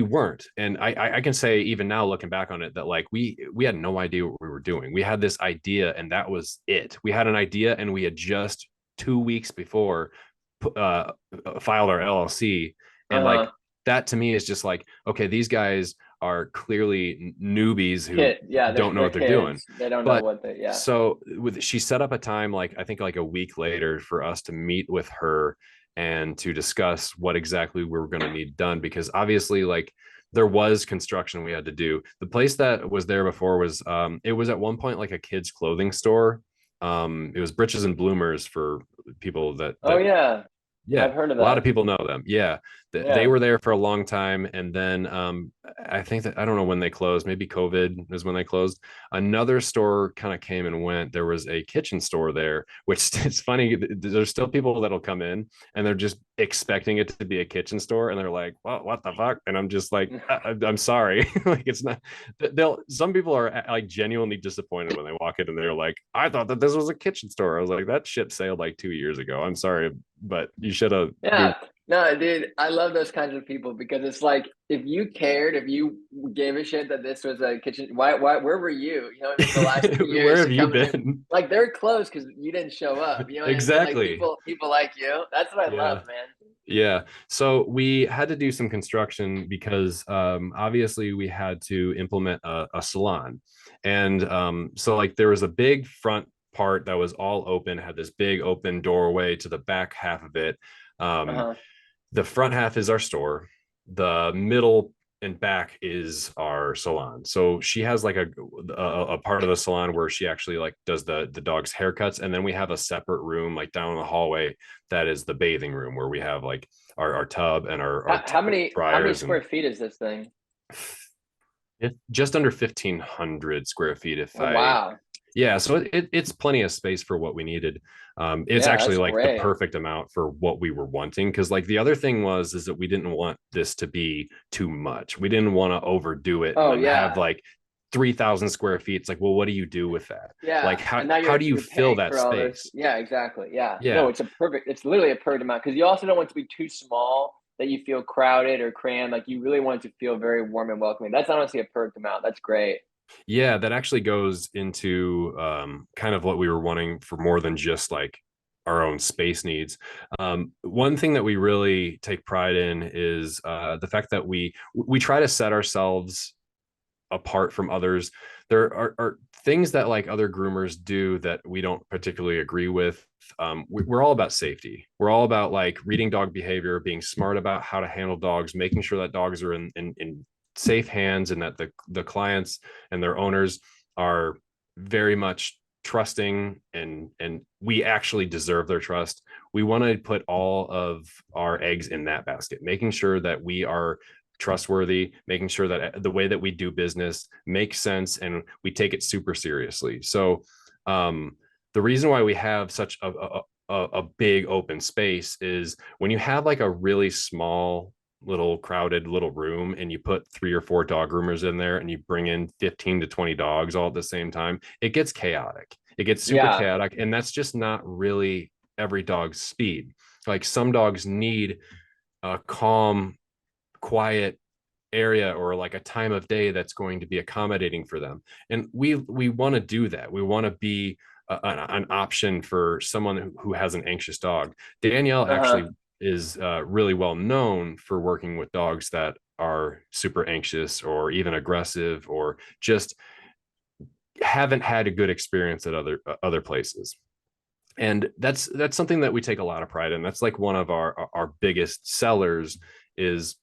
weren't. And I can say even now looking back on it that like we had no idea what we were doing. We had this idea, and that was it. We had an idea, and we had just 2 weeks before uh filed our LLC. And like Uh-huh. that to me is just like, okay, these guys are clearly newbies who Yeah, don't know they're what they're doing. kids. They don't know But what they yeah. so she set up a time, like I think like a week later, for us to meet with her and to discuss what exactly we were going to need done, because obviously like there was construction we had to do. The place that was there before was it was at one point like a kids clothing store. It was Britches and Bloomers for people Oh that yeah. yeah, I've heard of a lot of that. people know them. Yeah, they Yeah. were there for a long time, and then I think that I don't know when they closed. Maybe COVID is when they closed. Another store kind of came and went. There was a kitchen store there, which it's funny. There's still people that'll come in and they're just expecting it to be a kitchen store, and they're like, "Well, what the fuck?" And I'm just like, I'm sorry, like it's not. They'll Some people are like genuinely disappointed when they walk in and they're like, "I thought that this was a kitchen store." I was like, "That ship sailed like 2 years ago. I'm sorry, but you should have Yeah. Googled." No, dude, I love those kinds of people because it's like if you cared, if you gave a shit that this was a kitchen, where were you? You know what I mean? The last few Where years have to you come in, been? like they're closed because you didn't show up. You know what I mean? Like Exactly. people like you. That's what I love, Yeah. man. Yeah. So we had to do some construction because obviously we had to implement a salon. And so like there was a big front part that was all open, had this big open doorway to the back half of it. Um, Uh-huh. the front half is our store. The middle and back is our salon. So she has like a part of the salon where she actually like does the dog's haircuts, and then we have a separate room like down in the hallway that is the bathing room where we have like our tub and our How many dryers and square feet is this thing? just under 1,500 square feet. If Oh I wow. Yeah, so it's plenty of space for what we needed. It's Yeah, actually that's like the great. perfect amount for what we were wanting. Because like the other thing is that we didn't want this to be too much. We didn't want to overdo it and Oh then have yeah. like 3,000 square feet. It's like, well, what do you do with that? Like Yeah. how And now how you're do you you're fill paying that for all this. space? Yeah, exactly. Yeah. No, Yeah, it's literally a perfect amount because you also don't want it to be too small that you feel crowded or crammed. Like you really want it to feel very warm and welcoming. That's honestly a perfect amount. That's great. yeah, that actually goes into kind of what we were wanting for more than just like our own space needs. One thing that we really take pride in is the fact that we try to set ourselves apart from others. There are things that like other groomers do that we don't particularly agree with. We're all about safety. We're all about like reading dog behavior, being smart about how to handle dogs, making sure that dogs are in safe hands, and that the clients and their owners are very much trusting, and we actually deserve their trust. We want to put all of our eggs in that basket, making sure that we are trustworthy, making sure that the way that we do business makes sense and we take it super seriously. So the reason why we have such a big open space is when you have like a really small little crowded little room and you put 3 or 4 dog groomers in there and you bring in 15 to 20 dogs all at the same time, it gets chaotic. It gets super Yeah. chaotic, and that's just not really every dog's speed. Like some dogs need a calm, quiet area or like a time of day that's going to be accommodating for them, and we want to do that. We want to be an option for someone who has an anxious dog. Danielle Uh-huh. actually is really well known for working with dogs that are super anxious or even aggressive or just haven't had a good experience at other places. And that's something that we take a lot of pride in. That's like one of our biggest sellers is,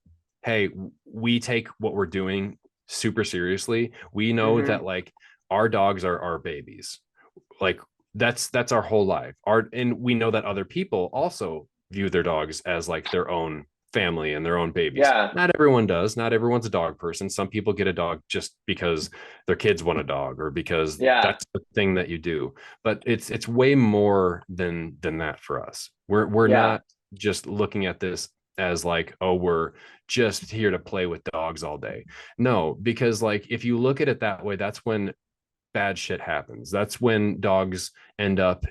hey, we take what we're doing super seriously. We know Mm-hmm. that like our dogs are our babies. Like that's our whole life. And we know that other people also view their dogs as like their own family and their own babies. Yeah. Not everyone does. Not everyone's a dog person. Some people get a dog just because their kids want a dog or because Yeah. that's the thing that you do. But it's way more than that for us. We're Yeah. not just looking at this as like, oh, we're just here to play with dogs all day. No, because like if you look at it that way, that's when bad shit happens. That's when dogs end up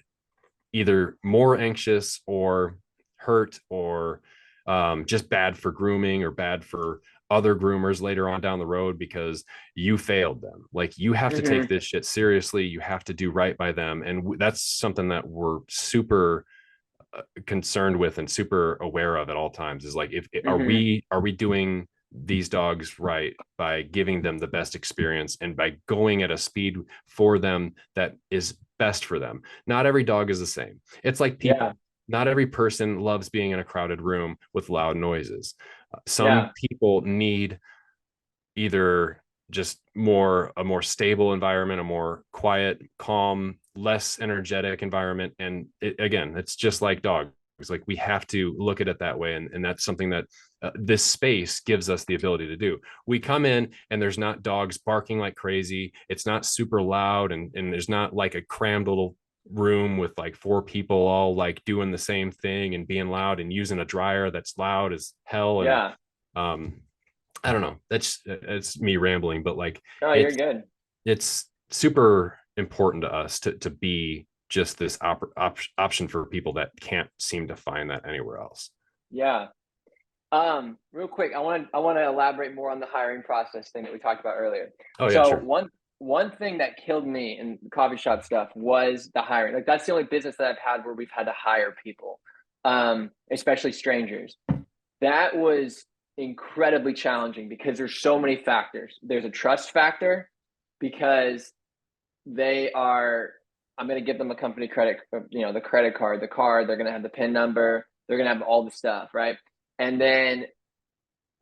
either more anxious or hurt or just bad for grooming or bad for other groomers later on down the road because you failed them. Like you have to take Mm-hmm. this shit seriously. You have to do right by them. And that's something that we're super concerned with and super aware of at all times is like if Mm-hmm. are we doing these dogs right by giving them the best experience and by going at a speed for them that is best for them. Not every dog is the same. It's like Yeah. people. Not every person loves being in a crowded room with loud noises. Some Yeah. people need either just a more stable environment, a more quiet, calm, less energetic environment. And again, it's just like dogs. Like we have to look at it that way, and that's something that this space gives us the ability to do. We come in and there's not dogs barking like crazy. It's not super loud, and there's not like a crammed little room with like 4 people all like doing the same thing and being loud and using a dryer that's loud as hell. And Yeah. um I don't know. That's it's me rambling, but like Oh, you're it's good. it's super important to us to be just this option for people that can't seem to find that anywhere else. Yeah. Real quick, I want to elaborate more on the hiring process thing that we talked about earlier. Oh yeah, So sure. one thing that killed me in coffee shop stuff was the hiring. Like that's the only business that I've had where we've had to hire people, especially strangers. That was incredibly challenging because there's so many factors. There's a trust factor because they are, I'm going to give them a company credit, the credit card, the card, they're going to have the PIN number, they're going to have all the stuff, right? And then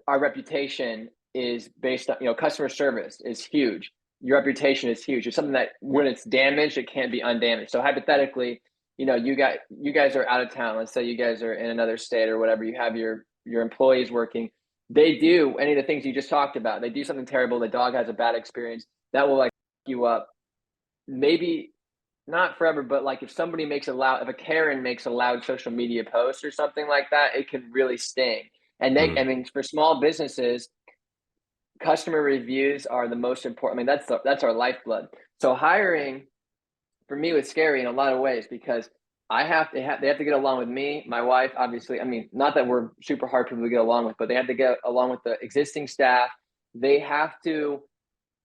our reputation is based on, customer service is huge. Your reputation is huge. It's something that when it's damaged, it can't be undamaged. So hypothetically, you guys are out of town. Let's say you guys are in another state or whatever. You have your employees working. They do any of the things you just talked about. They do something terrible. The dog has a bad experience that will like you up. Maybe not forever, but like if a Karen makes a loud social media post or something like that, it can really sting. And they, I mean, for small businesses, customer reviews are the most important. I mean, that's our lifeblood. So hiring for me was scary in a lot of ways because they have to get along with me, my wife, obviously. I mean, not that we're super hard people to get along with, but they have to get along with the existing staff. They have to.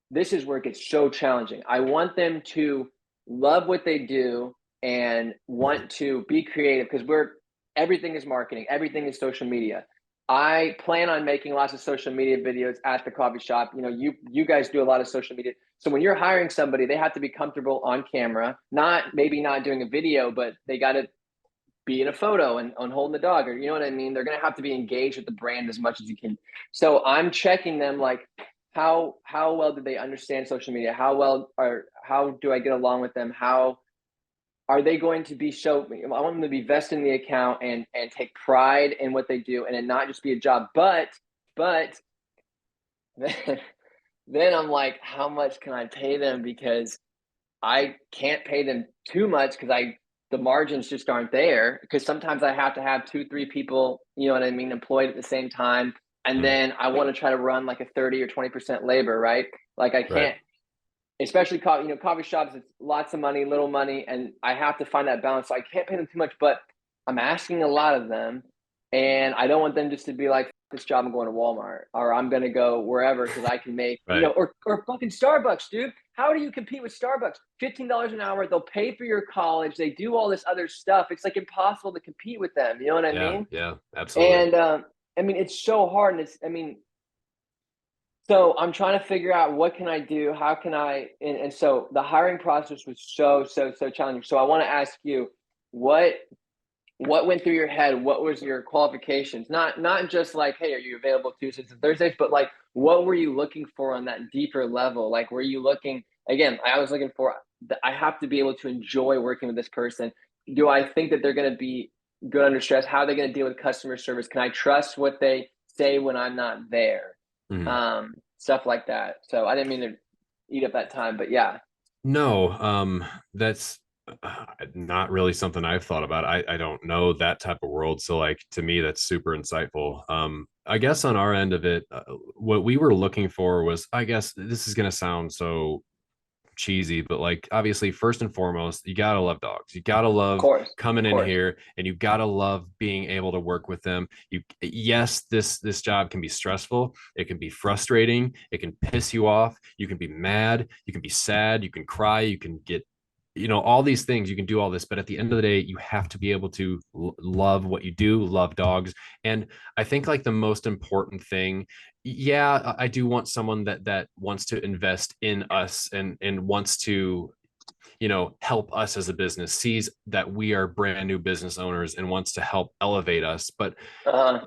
This is where it gets so challenging. I want them to love what they do and want to be creative because everything is marketing, everything is social media. I plan on making lots of social media videos at the coffee shop. You guys do a lot of social media. So when you're hiring somebody, they have to be comfortable on camera, maybe not doing a video, but they got to be in a photo and on holding the dog, or you know what I mean? They're going to have to be engaged with the brand as much as you can. So I'm checking them like, how well do they understand social media? How do I get along with them? How are they going to be I want them to be vested in the account and take pride in what they do and it not just be a job. But then I'm like, how much can I pay them? Because I can't pay them too much because the margins just aren't there. Because sometimes I have to have 2-3 people, you know what I mean, employed at the same time. And then I want to try to run like a 30 or 20% labor, right? Like I can't, especially coffee shops, it's lots of money, little money, and I have to find that balance. So I can't pay them too much, but I'm asking a lot of them, and I don't want them just to be like, this job, I'm going to Walmart, or I'm going to go wherever because I can make, or fucking Starbucks, dude. How do you compete with Starbucks? $15 an hour, they'll pay for your college, they do all this other stuff. It's like impossible to compete with them. You know what I mean? Yeah, absolutely. And I mean, it's so hard, and so I'm trying to figure out what can I do? How can I? And so the hiring process was so challenging. So I want to ask you, what went through your head? What was your qualifications? Not just like, hey, are you available Tuesdays and Thursdays? But like, what were you looking for on that deeper level? Like, were you looking again? I was looking for. I have to be able to enjoy working with this person. Do I think that they're going to be good under stress? How are they going to deal with customer service? Can I trust what they say when I'm not there? Stuff like that. So I didn't mean to eat up that time, but yeah. No, that's not really something I've thought about. I don't know that type of world. So like to me, that's super insightful. I guess on our end of it, what we were looking for was, I guess this is going to sound so cheesy, but like obviously first and foremost, you gotta love dogs. You gotta love coming in here, and you gotta love being able to work with them. Yes, this job can be stressful, it can be frustrating, it can piss you off, you can be mad, you can be sad, you can cry, you can get all these things. You can do all this, but at the end of the day, you have to be able to love what you do, love dogs. And I think like the most important thing, yeah, I do want someone that wants to invest in us and wants to help us as a business, sees that we are brand new business owners and wants to help elevate us. But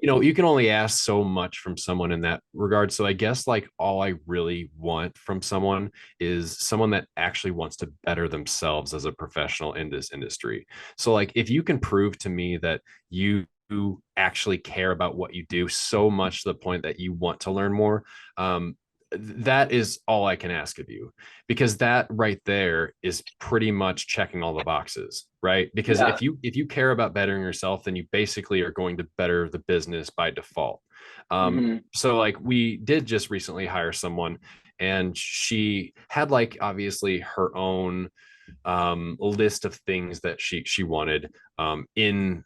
you can only ask so much from someone in that regard. So I guess like all I really want from someone is someone that actually wants to better themselves as a professional in this industry. So like if you can prove to me that you actually care about what you do so much to the point that you want to learn more, that is all I can ask of you, because that right there is pretty much checking all the boxes, right? Because if you care about bettering yourself, then you basically are going to better the business by default. So like we did just recently hire someone, and she had like obviously her own list of things that she wanted in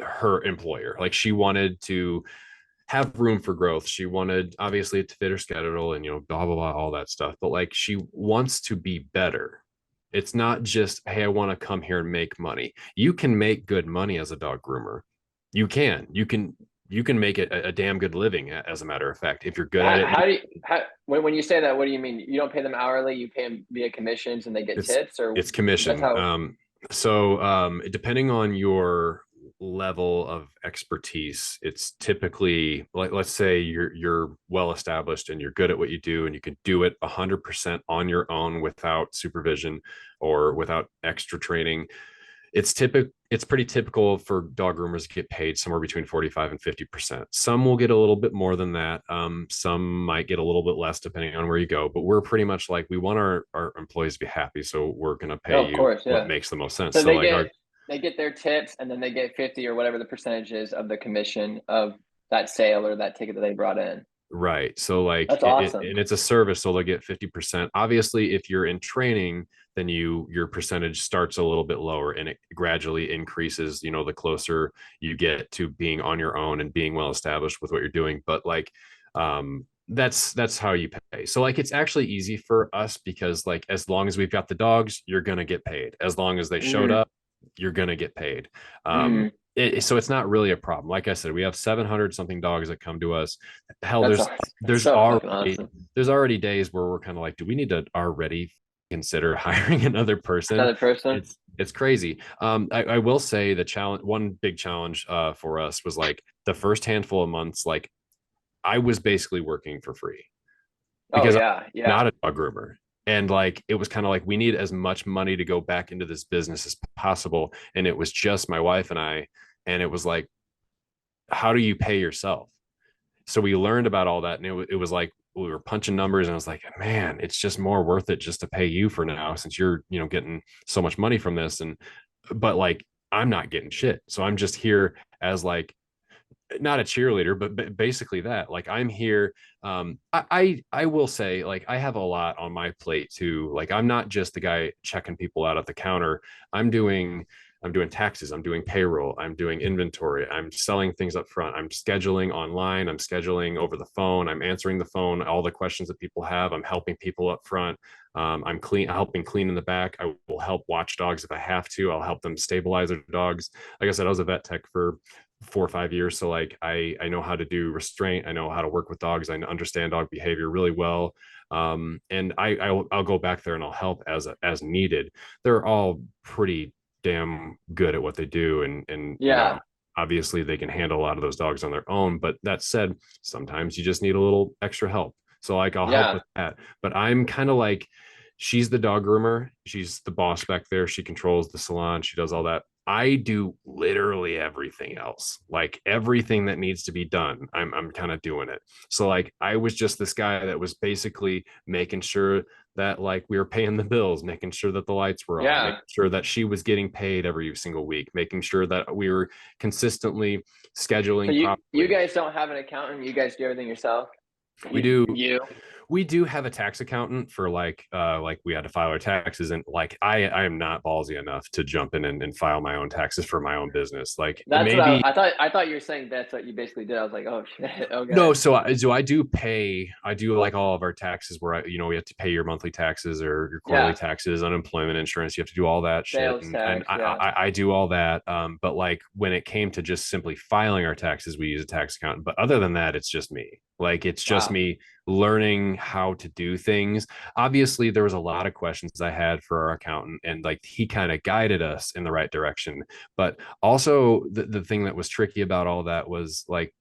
her employer. Like she wanted to have room for growth. She wanted obviously to fit her schedule and blah blah blah, all that stuff. But like she wants to be better. It's not just, hey, I want to come here and make money. You can make good money as a dog groomer. You can you can make it a damn good living, as a matter of fact, if you're good at it. How do you, when you say that, what do you mean? You don't pay them hourly, you pay them via commissions and they get It's tips, or it's that's commission. how? Depending on your level of expertise, it's typically, like, let's say you're well established and you're good at what you do and you can do it 100% on your own without supervision or without extra training. It's pretty typical for dog groomers to get paid somewhere between 45 and 50%. Some will get a little bit more than that. Some might get a little bit less depending on where you go, but we're pretty much like, we want our employees to be happy, so we're going to pay Oh, of you course, what yeah. makes the most sense. So So like our they get their tips, and then they get 50 or whatever the percentage is of the commission of that sale or that ticket that they brought in. Right. So like That's awesome. and it's a service, so they'll get 50%. Obviously, if you're in training, then your percentage starts a little bit lower and it gradually increases, the closer you get to being on your own and being well established with what you're doing. But like that's how you pay. So like it's actually easy for us because like as long as we've got the dogs, you're gonna get paid. As long as they showed Mm, up, you're gonna get paid. mm, So it's not really a problem. Like I said, we have 700 something dogs that come to us. Hell, that's awesome. That's there's so fucking already awesome. there's already days where we're kind of like, do we need to already consider hiring another person? Another person. It's crazy. I will say the challenge, one big challenge for us was like the first handful of months, like I was basically working for free Oh because I'm yeah, yeah, not a dog groomer. And like it was kind of like we need as much money to go back into this business as possible. And it was just my wife and I. And it was like, how do you pay yourself? So we learned about all that. And it was like we were punching numbers and I was like, man, it's just more worth it just to pay you for now since you're, getting so much money from this. But like I'm not getting shit. So I'm just here as like not a cheerleader, but basically that. Like I'm here. I will say, like, I have a lot on my plate too. Like I'm not just the guy checking people out at the counter. I'm doing I'm doing taxes, I'm doing payroll, I'm doing inventory, I'm selling things up front, I'm scheduling online, I'm scheduling over the phone, I'm answering the phone, all the questions that people have, I'm helping people up front. I'm helping clean in the back. I will help watch dogs if I have to. I'll help them stabilize their dogs. Like I said, I was a vet tech for 4 or 5 years. So like I know how to do restraint. I know how to work with dogs. I understand dog behavior really well. And I'll go back there and I'll help as needed. They're all pretty damn good at what they do. And yeah, obviously they can handle a lot of those dogs on their own. But that said, sometimes you just need a little extra help. So like I'll help yeah. with that. But I'm kind of like, she's the dog groomer. She's the boss back there. She controls the salon. She does all that. I do literally everything else. Like everything that needs to be done, I'm kind of doing it. So like I was just this guy that was basically making sure that like we were paying the bills, making sure that the lights were on, making Yeah. sure that she was getting paid every single week, making sure that we were consistently So scheduling you properly. guys don't have an accountant. You guys do everything yourself. We You do you. we do have a tax accountant for like we had to file our taxes, and like I am not ballsy enough to jump in and file my own taxes for my own business. Like That's what maybe I thought. I thought you were saying that's what you basically did. I was like, oh shit. no, Okay. so I do pay. I do like all of our taxes where we have to pay your monthly taxes or your quarterly Yeah. taxes, unemployment insurance. You have to do all that shit, Sales and tax. Yeah. I do all that. But like when it came to just simply filing our taxes, we use a tax accountant. But other than that, it's just me. Like it's just Wow. me learning how to do things. Obviously, there was a lot of questions I had for our accountant, and like he kind of guided us in the right direction. But also, the thing that was tricky about all that was like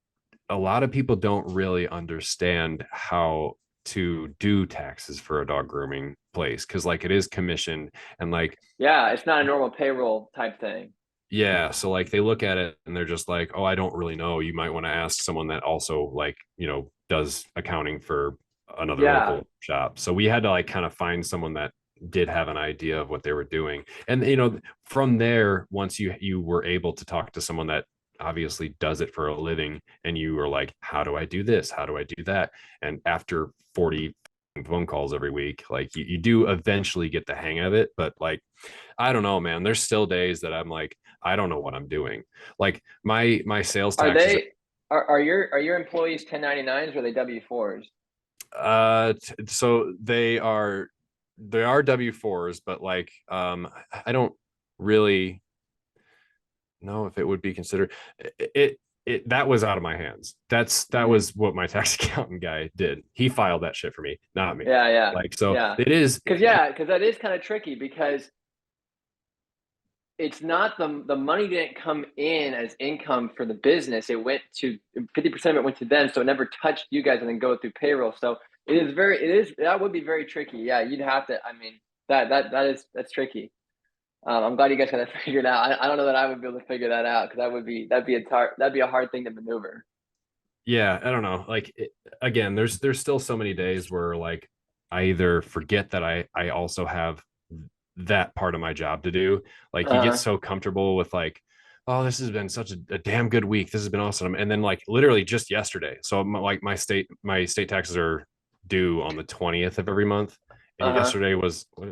a lot of people don't really understand how to do taxes for a dog grooming place because like it is commissioned and like Yeah. It's not a normal payroll type thing. yeah, so like they look at it and they're just like, oh, I don't really know, you might want to ask someone that also like does accounting for another Yeah. local shop. So we had to like kind of find someone that did have an idea of what they were doing. And from there, once you were able to talk to someone that obviously does it for a living and you were like, how do I do this, how do I do that, and after 40 phone calls every week, like you do eventually get the hang of it. But like I don't know, man, there's still days that I'm like, I don't know what I'm doing. Like my sales Are taxes they are your employees 1099s or are they W4s? so they are W4s, but like I don't really know if it would be considered it. that was out of my hands. That Mhm. was what my tax accountant guy did. He filed that shit for me, not me. Yeah, yeah, Like, so yeah. it is. Because that is kind of tricky because it's not the money didn't come in as income for the business. It went to 50% of it went to them, so it never touched you guys and then go through payroll. So it is that would be very tricky. Yeah, you'd have to. I mean, that's tricky. I'm glad you guys got that figured out. I don't know that I would be able to figure that out because that'd be a hard thing to maneuver. Yeah, I don't know. Like, again, there's still so many days where like I either forget that I also have that part of my job to do. Like, you get Uh, so comfortable with like, oh, this has been such a damn good week. This has been awesome. And then like literally just yesterday. So like my state taxes are due on the 20th of every month. And uh-huh. yesterday what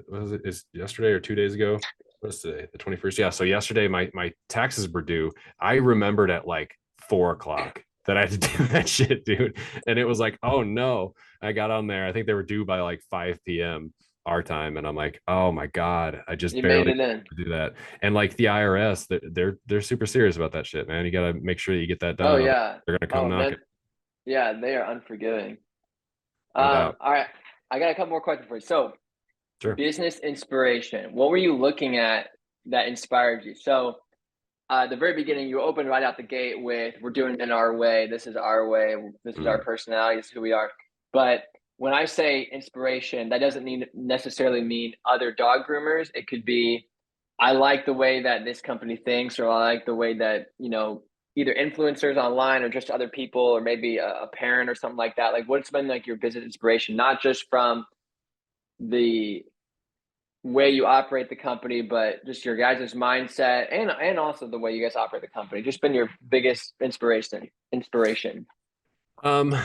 was it? Is yesterday or 2 days ago? What's today? The 21st. Yeah. So yesterday my taxes were due. I remembered at like 4 o'clock that I had to do that shit, dude. And it was like, oh no. I got on there. I think they were due by like 5 p.m. our time, and I'm like, oh my god, I just You made barely it in. do that. And like the IRS, they're super serious about that shit, man. You got to make sure that you get that Oh done, otherwise yeah. they're gonna come Oh knocking. man. Yeah, they are unforgiving. No doubt. All right. I got a couple more questions for you. So, Sure. business inspiration. What were you looking at that inspired you? So, the very beginning, you opened right out the gate with, "We're doing it in our way. This is our way. This is our Mm, personality. This is who we are." But when I say inspiration, that doesn't necessarily mean other dog groomers. It could be, I like the way that this company thinks, or I like the way that either influencers online or just other people, or maybe a parent or something like that. Like, what's been like your business inspiration, not just from the way you operate the company, but just your guys' mindset and also the way you guys operate the company. Just been your biggest inspiration. um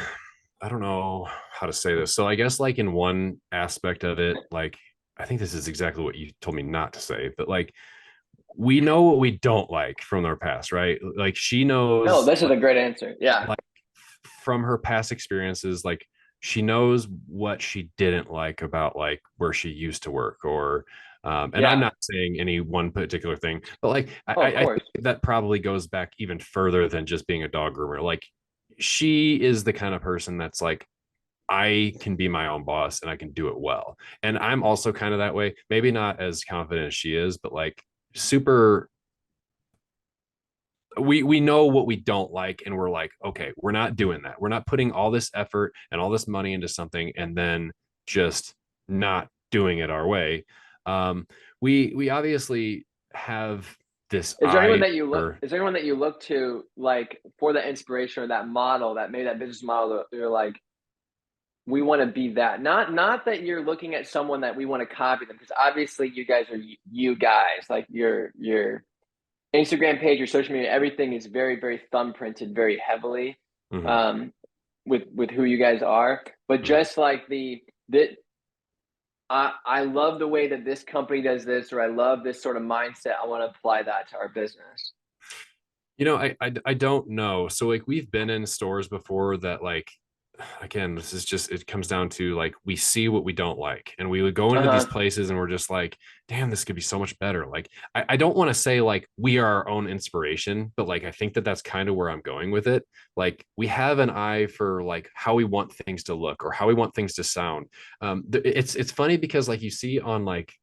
I don't know how to say this. So I guess like in one aspect of it, like I think this is exactly what you told me not to say, but like we know what we don't like from our past, right? Like she No, knows this is a great answer. Yeah. like from her past experiences, like she knows what she didn't like about like where she used to work, or and I'm Yeah. not saying any one particular thing, but like Oh, of I think course. that probably goes back even further than just being a dog groomer. Like she is the kind of person that's like, I can be my own boss and I can do it well. And I'm also kind of that way, maybe not as confident as she is, but like super, we know what we don't like, and we're like, okay, we're not doing that. We're not putting all this effort and all this money into something and then just not doing it our way. um we obviously have this eye for. Is there anyone that you look to, like, for that inspiration or that model that made that business model that you're like, we want to be that? Not that you're looking at someone that we want to copy them, because obviously you guys are you guys, like your Instagram page, your social media, everything is very, very thumbprinted very heavily, Mhm, um, with who you guys are. But mhm. just like that, I love the way that this company does this, or I love this sort of mindset. I want to apply that to our business. I don't know. So like we've been in stores before that like, again, this is just, it comes down to like we see what we don't like, and we would go Uh into these huh. places and we're just like, damn, this could be so much better. Like I don't want to say like we are our own inspiration, but like I think that that's kind of where I'm going with it. Like we have an eye for like how we want things to look or how we want things to sound. It's funny because like you see on like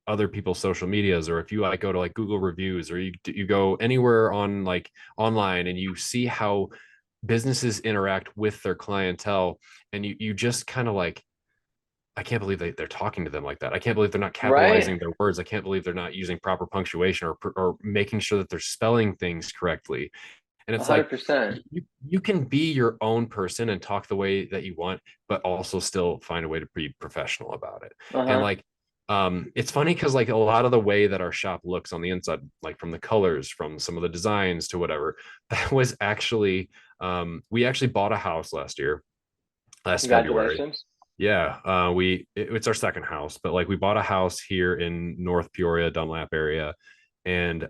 other people's social medias, or if you like go to like Google reviews, or you go anywhere on like online and you see how businesses interact with their clientele, and you just kind of like, I can't believe they're talking to them like that. I can't believe they're not Right. capitalizing their words. I can't believe they're not using proper punctuation, or making sure that they're spelling things correctly. And A it's hundred like percent. you can be your own person and talk the way that you want, but also still find a way to be professional about it. Uh And huh. like, it's funny because like a lot of the way that our shop looks on the inside, like from the colors, from some of the designs to whatever, that was actually, we actually bought a house last February. Congratulations. Yeah, it's our second house, but like we bought a house here in North Peoria, Dunlap area, and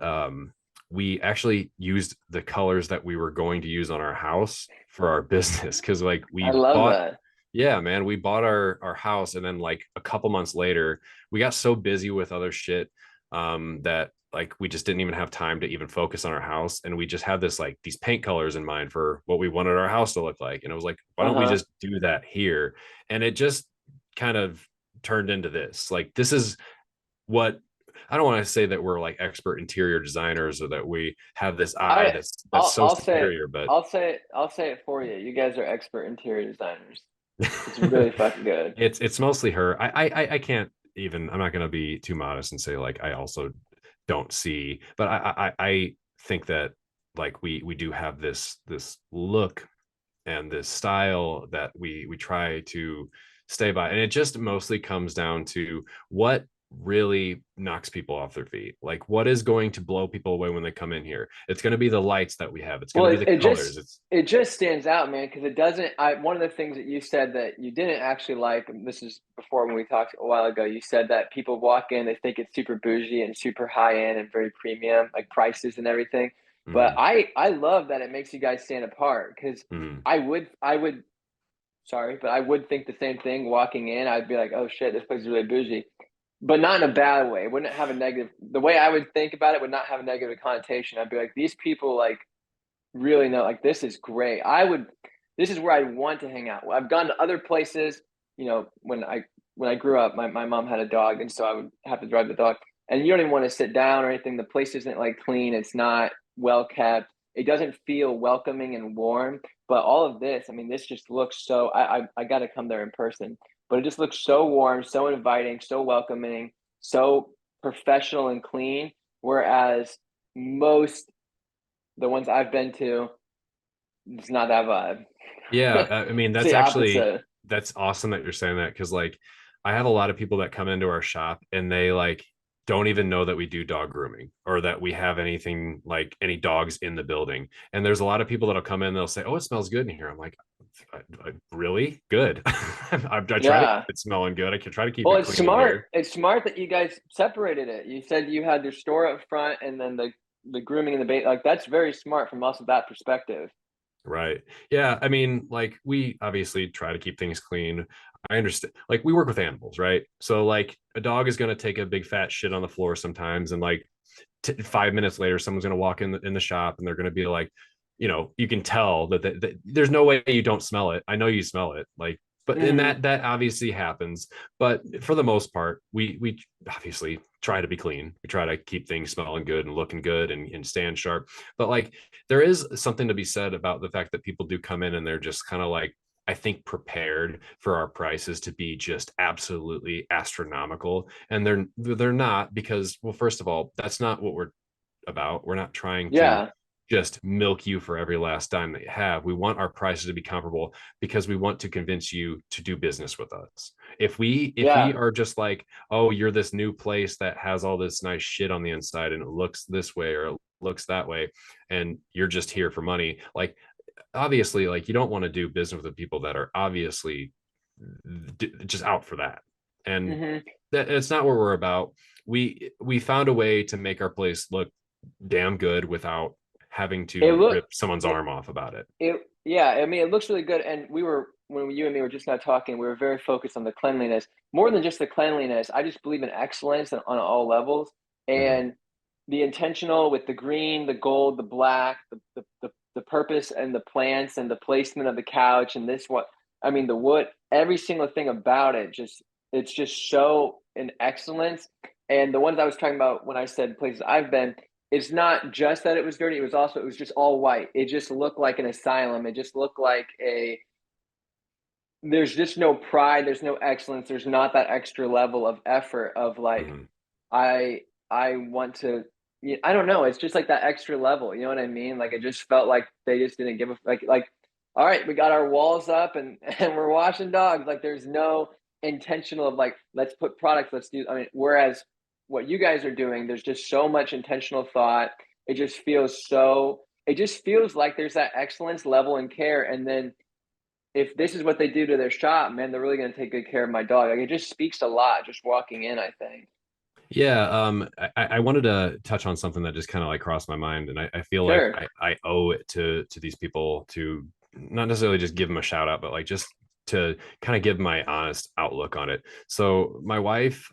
we actually used the colors that we were going to use on our house for our business, because like I we love bought, that. yeah, man, we bought our house, and then like a couple months later, we got so busy with other shit. that like we just didn't even have time to even focus on our house, and we just had this like these paint colors in mind for what we wanted our house to look like, and it was like, why don't we Uh-huh. just do that here? And it just kind of turned into this, like, this is what, I don't want to say that we're like expert interior designers or that we have this eye I that's so I'll say it. superior, but I'll say it for you. You guys are expert interior designers. It's really fucking good. it's mostly her. I can't even, I'm not going to be too modest and say like I also don't see, but I think that like we do have this look and this style that we try to stay by, and it just mostly comes down to what really knocks people off their feet. Like, what is going to blow people away when they come in here? It's going to be the lights that we have, it's going Well, to be the colors. It's it just stands out, man, because it doesn't. I one of the things that you said that you didn't actually like. And this is before when we talked a while ago. You said that people walk in, they think it's super bougie and super high end and very premium, like prices and everything. But mm, I love that it makes you guys stand apart because mm, I would sorry, but I would think the same thing walking in. I'd be like, oh shit, this place is really bougie, but not in a bad way. It wouldn't have a negative. The way I would think about it would not have a negative connotation. I'd be like, these people like really know, like this is great. This is where I want to hang out. I've gone to other places, you know, when I grew up, my mom had a dog, and so I would have to drive the dog. And you don't even want to sit down or anything. The place isn't like clean. It's not well kept. It doesn't feel welcoming and warm. But all of this, I mean, this just looks so. I got to come there in person. But it just looks so warm, so inviting, so welcoming, so professional and clean. Whereas most the ones I've been to, it's not that vibe. yeah, I mean, It's that's the actually, opposite. that's awesome that you're saying that, because like I have a lot of people that come into our shop and they like don't even know that we do dog grooming or that we have anything like any dogs in the building. And there's a lot of people that'll come in, they'll say, oh, it smells good in here. I'm like, really good. I try to keep Yeah. it smelling good. I can try to keep Well, it it's clean in smart. here. It's smart that you guys separated it. You said you had your store up front and then the grooming and the bait. Like that's very smart from us that perspective. Right. Yeah. I mean, like we obviously try to keep things clean. I understand. Like we work with animals, right? So like a dog is going to take a big fat shit on the floor sometimes, and like 5 minutes later, someone's going to walk in the shop and they're going to be like, you can tell that there's no way you don't smell it. I know you smell it. Like, but and Hmm. that obviously happens. But for the most part, we obviously try to be clean. We try to keep things smelling good and looking good and stand sharp. But like there is something to be said about the fact that people do come in and they're just kind of like, I think, prepared for our prices to be just absolutely astronomical, and they're not, because, well, first of all, that's not what we're about. We're not trying to Yeah. just milk you for every last dime that you have. We want our prices to be comparable because we want to convince you to do business with us. If we Yeah. are just like, oh, you're this new place that has all this nice shit on the inside and it looks this way or it looks that way, and you're just here for money, like obviously, like, you don't want to do business with the people that are obviously just out for that. And Hmm. that it's not what we're about. We found a way to make our place look damn good without having It to look rip someone's it arm off about it. it yeah. I mean, it looks really good. And we were when you and me were just now talking, we were very focused on the cleanliness more than just the cleanliness. I just believe in excellence on all levels Mhm. and the intentional with the green, the gold, the black, the purpose and the plants and the placement of the couch and this what I mean the wood, every single thing about it just it's just so an excellence. And the ones I was talking about when I said places I've been, it's not just that it was dirty, it was just all white. It just looked like an asylum. It just looked like a there's just no pride, there's no excellence, there's not that extra level of effort of like Mhm. I I want to I don't know, it's just like that extra level, you know what I mean? Like it just felt like they just didn't give a like all right, we got our walls up and and we're washing dogs. Like there's no intentional of like let's put products, let's do I mean whereas what you guys are doing, there's just so much intentional thought. It just feels like there's that excellence level and care and then if this is what they do to their shop, man, they're really going to take good care of my dog. Like it just speaks a lot just walking in, I think. Yeah, I wanted to touch on something that just kind of like crossed my mind, and I feel like Sure. I owe it to these people to not necessarily just give them a shout out, but like just to kind of give my honest outlook on it. So my wife,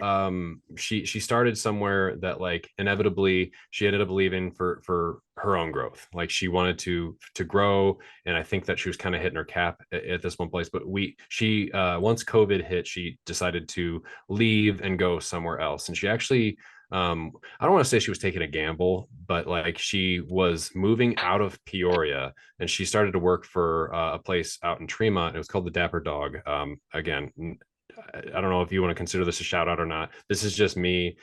she started somewhere that like inevitably she ended up leaving for her own growth. Like she wanted to grow, and I think that she was kind of hitting her cap at this one place. But she once COVID hit, she decided to leave and go somewhere else, and she actually I don't want to say she was taking a gamble, but like she was moving out of Peoria and she started to work for a place out in Tremont. It was called the Dapper Dog. Again, I don't know if you want to consider this a shout out or not. This is just me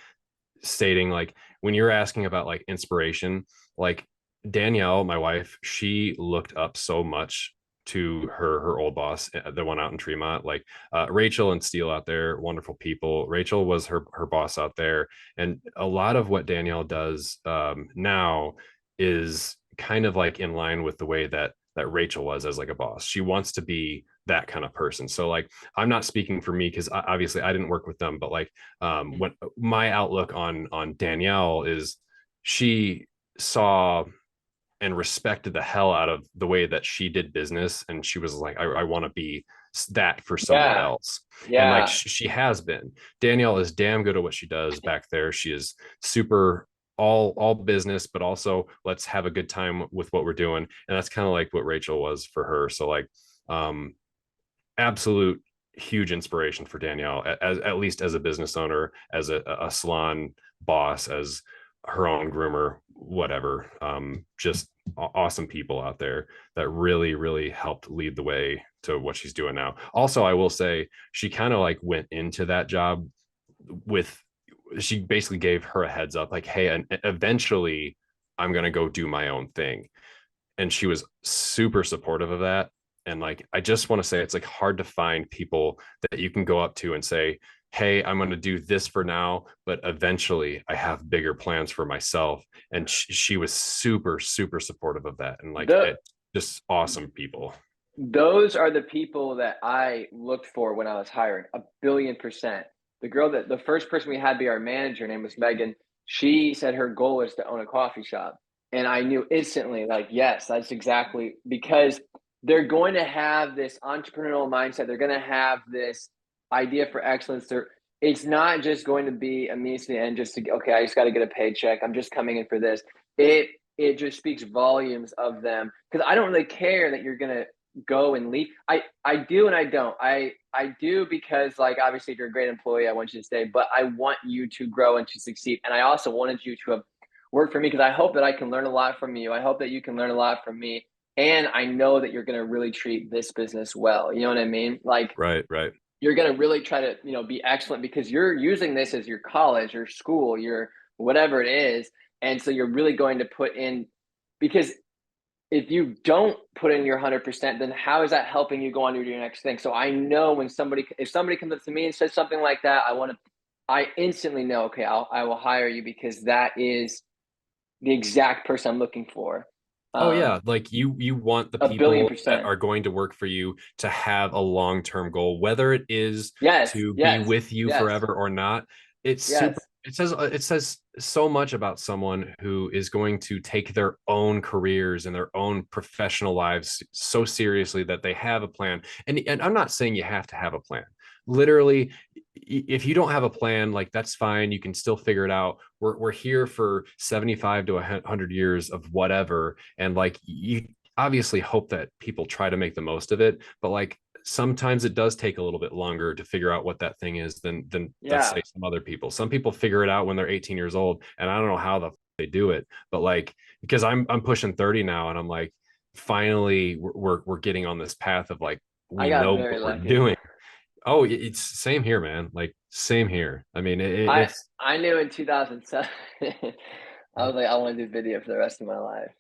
stating like when you're asking about like inspiration, like Danielle, my wife, she looked up so much to her old boss, the one out in Tremont, like Rachel and Steele out there, wonderful people. Rachel was her boss out there, and a lot of what Danielle does now is kind of like in line with the way that Rachel was as like a boss. She wants to be that kind of person. So like I'm not speaking for me because obviously I didn't work with them, but like when my outlook on Danielle is she saw and respected the hell out of the way that she did business, and she was like I want to be that for someone Yeah. else. And like Yeah. she has been. Danielle is damn good at what she does back there. She is super all business, but also let's have a good time with what we're doing. And that's kind of like what Rachel was for her. So like um absolute huge inspiration for Danielle, as at least as a business owner, as a salon boss, as her own groomer, whatever. Just awesome people out there that really, really helped lead the way to what she's doing now. Also, I will say she kind of like went into that job with, she basically gave her a heads up, like, hey, and eventually I'm going to go do my own thing. And she was super supportive of that. And like I just want to say it's like hard to find people that you can go up to and say, hey, I'm going to do this for now, but eventually I have bigger plans for myself. And she was super supportive of that, and like The it, just awesome people. Those are the people that I looked for when I was hiring, 1,000,000,000%. The first person we had be our manager, name was Megan. She said her goal is to own a coffee shop. And I knew instantly, like, yes, that's exactly because they're going to have this entrepreneurial mindset. They're going to have this idea for excellence. It's not just going to be a means to the end, just to, okay, I just got to get a paycheck. I'm just coming in for this. It just speaks volumes of them because I don't really care that you're going to go and leave. I do and I don't. I do because like obviously if you're a great employee, I want you to stay, but I want you to grow and to succeed. And I also wanted you to have worked for me because I hope that I can learn a lot from you. I hope that you can learn a lot from me. And I know that you're going to really treat this business well. You know what I mean? Like Right. you're going to really try to, be excellent because you're using this as your college, your school, your whatever it is. And so you're really going to put in because if you don't put in your 100%, then how is that helping you go on to your next thing? So I know if somebody comes up to me and says something like that, I instantly know, okay, I will hire you because that is the exact person I'm looking for. Oh yeah, like you want the A billion people that percent. are going to work for you to have a long-term goal, whether it is Yes, to be yes, with you yes, forever or not. It's super, yes. it says so much about someone who is going to take their own careers and their own professional lives so seriously that they have a plan. And I'm not saying you have to have a plan. Literally, if you don't have a plan, like that's fine. You can still figure it out. We're here for 75 to 100 years of whatever, and like you obviously hope that people try to make the most of it, but like sometimes it does take a little bit longer to figure out what that thing is than let's Yeah, say some other people. Some people figure it out when they're 18 years old, and I don't know how they do it, but like because I'm pushing 30 now, and I'm like finally we're getting on this path of like I we got know very what we're lucky. doing. Oh, it's same here, man. Like same here. I mean, I it's I knew in 2007, I was like, I want to do video for the rest of my life.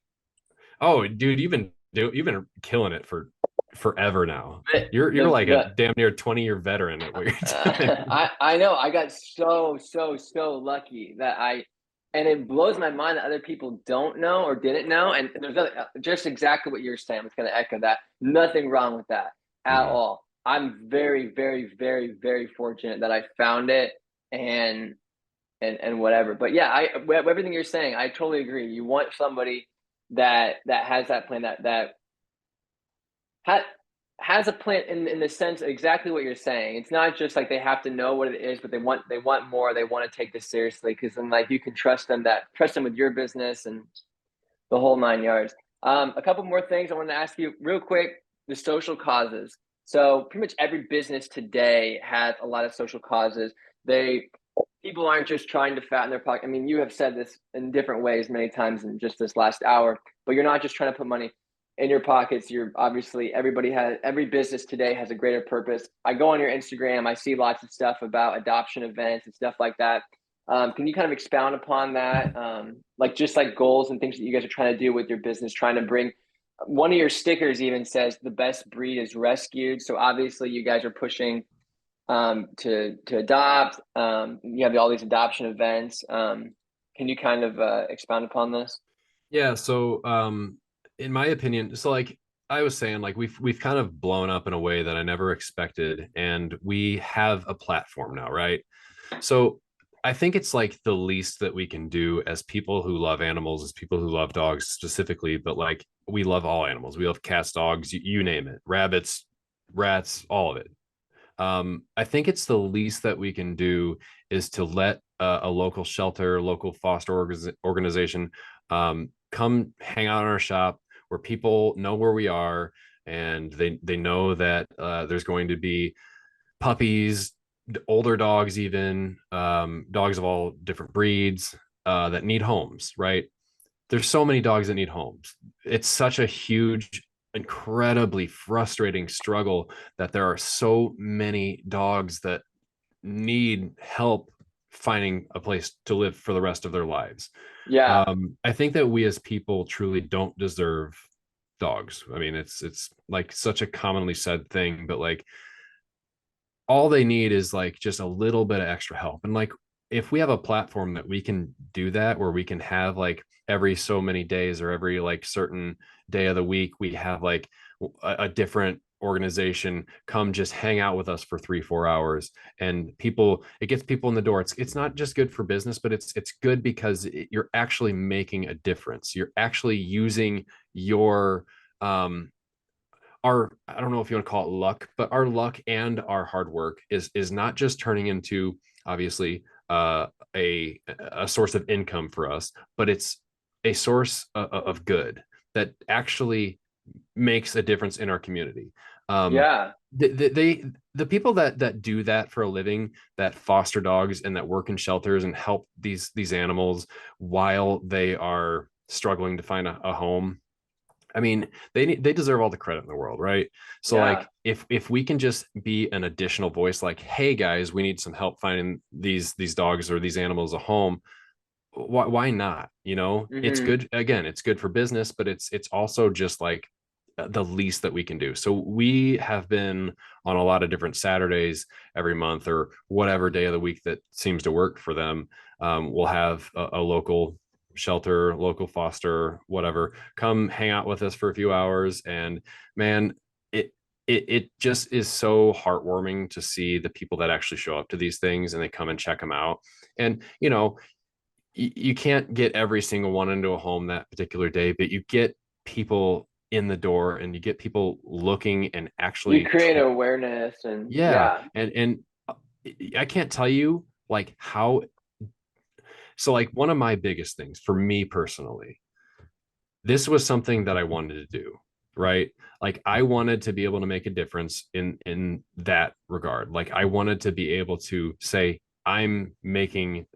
oh, dude, you've been killing it for forever now. The You're the, like a the damn near 20-year veteran at what you're doing. I know I got so lucky that and it blows my mind that other people don't know or didn't know. And there's nothing, just exactly what you're saying. I'm just going to echo that. Nothing wrong with that at Mhm. all. I'm very fortunate that I found it and and whatever. But yeah, everything you're saying, I totally agree. You want somebody that has that plan that ha- has a plan in the sense of exactly what you're saying. It's not just like they have to know what it is, but they want more. They want to take this seriously because then like you can trust them with your business and the whole 9 yards. A couple more things I wanted to ask you real quick: the social causes. So pretty much every business today has a lot of social causes. They People aren't just trying to fatten their pocket. I mean, you have said this in different ways many times in just this last hour, but you're not just trying to put money in your pockets. You're obviously every business today has a greater purpose. I go on your Instagram, I see lots of stuff about adoption events and stuff like that. Can you kind of expound upon that? Like just like goals and things that you guys are trying to do with your business, trying to bring one of your stickers even says the best breed is rescued. So obviously you guys are pushing to adopt. You have all these adoption events. Can you kind of expound upon this? Yeah, so in my opinion, so like I was saying, like we've kind of blown up in a way that I never expected, and we have a platform now, right? So I think it's like the least that we can do as people who love animals, as people who love dogs specifically, but like we love all animals. We love cats, dogs, you name it, rabbits, rats, all of it. I think it's the least that we can do is to let a local shelter, local foster organization come hang out in our shop where people know where we are, and they know that there's going to be puppies, older dogs, even dogs of all different breeds that need homes, right? There's so many dogs that need homes. It's such a huge, incredibly frustrating struggle that there are so many dogs that need help finding a place to live for the rest of their lives. Yeah, I think that we as people truly don't deserve dogs. I mean, it's like such a commonly said thing, but like all they need is like just a little bit of extra help. And like if we have a platform that we can do that, where we can have like every so many days or every like certain day of the week, we have like a different organization come just hang out with us for 3 4 hours, and people, it gets people in the door. It's not just good for business, but it's good because you're actually making a difference. You're actually using your our, I don't know if you want to call it luck, but our luck and our hard work is not just turning into obviously a source of income for us, but it's a source of good that actually makes a difference in our community. Um, yeah, the people that do that for a living, that foster dogs and that work in shelters and help these animals while they are struggling to find a home. I mean, they deserve all the credit in the world, right? So yeah. like if we can just be an additional voice, like, hey guys, we need some help finding these dogs or these animals a home. Why not? You know, it's Hmm. good. Again, it's good for business, but it's also just like the least that we can do. So we have been on a lot of different Saturdays every month or whatever day of the week that seems to work for them. We'll have a local shelter, local foster, whatever, come hang out with us for a few hours. And man, it just is so heartwarming to see the people that actually show up to these things and they come and check them out. And you know, you can't get every single one into a home that particular day, but you get people in the door and you get people looking and You actually create awareness and yeah. yeah. And I can't tell you like how, so like one of my biggest things for me personally, this was something that I wanted to do, right? Like I wanted to be able to make a difference in that regard. Like I wanted to be able to say I'm making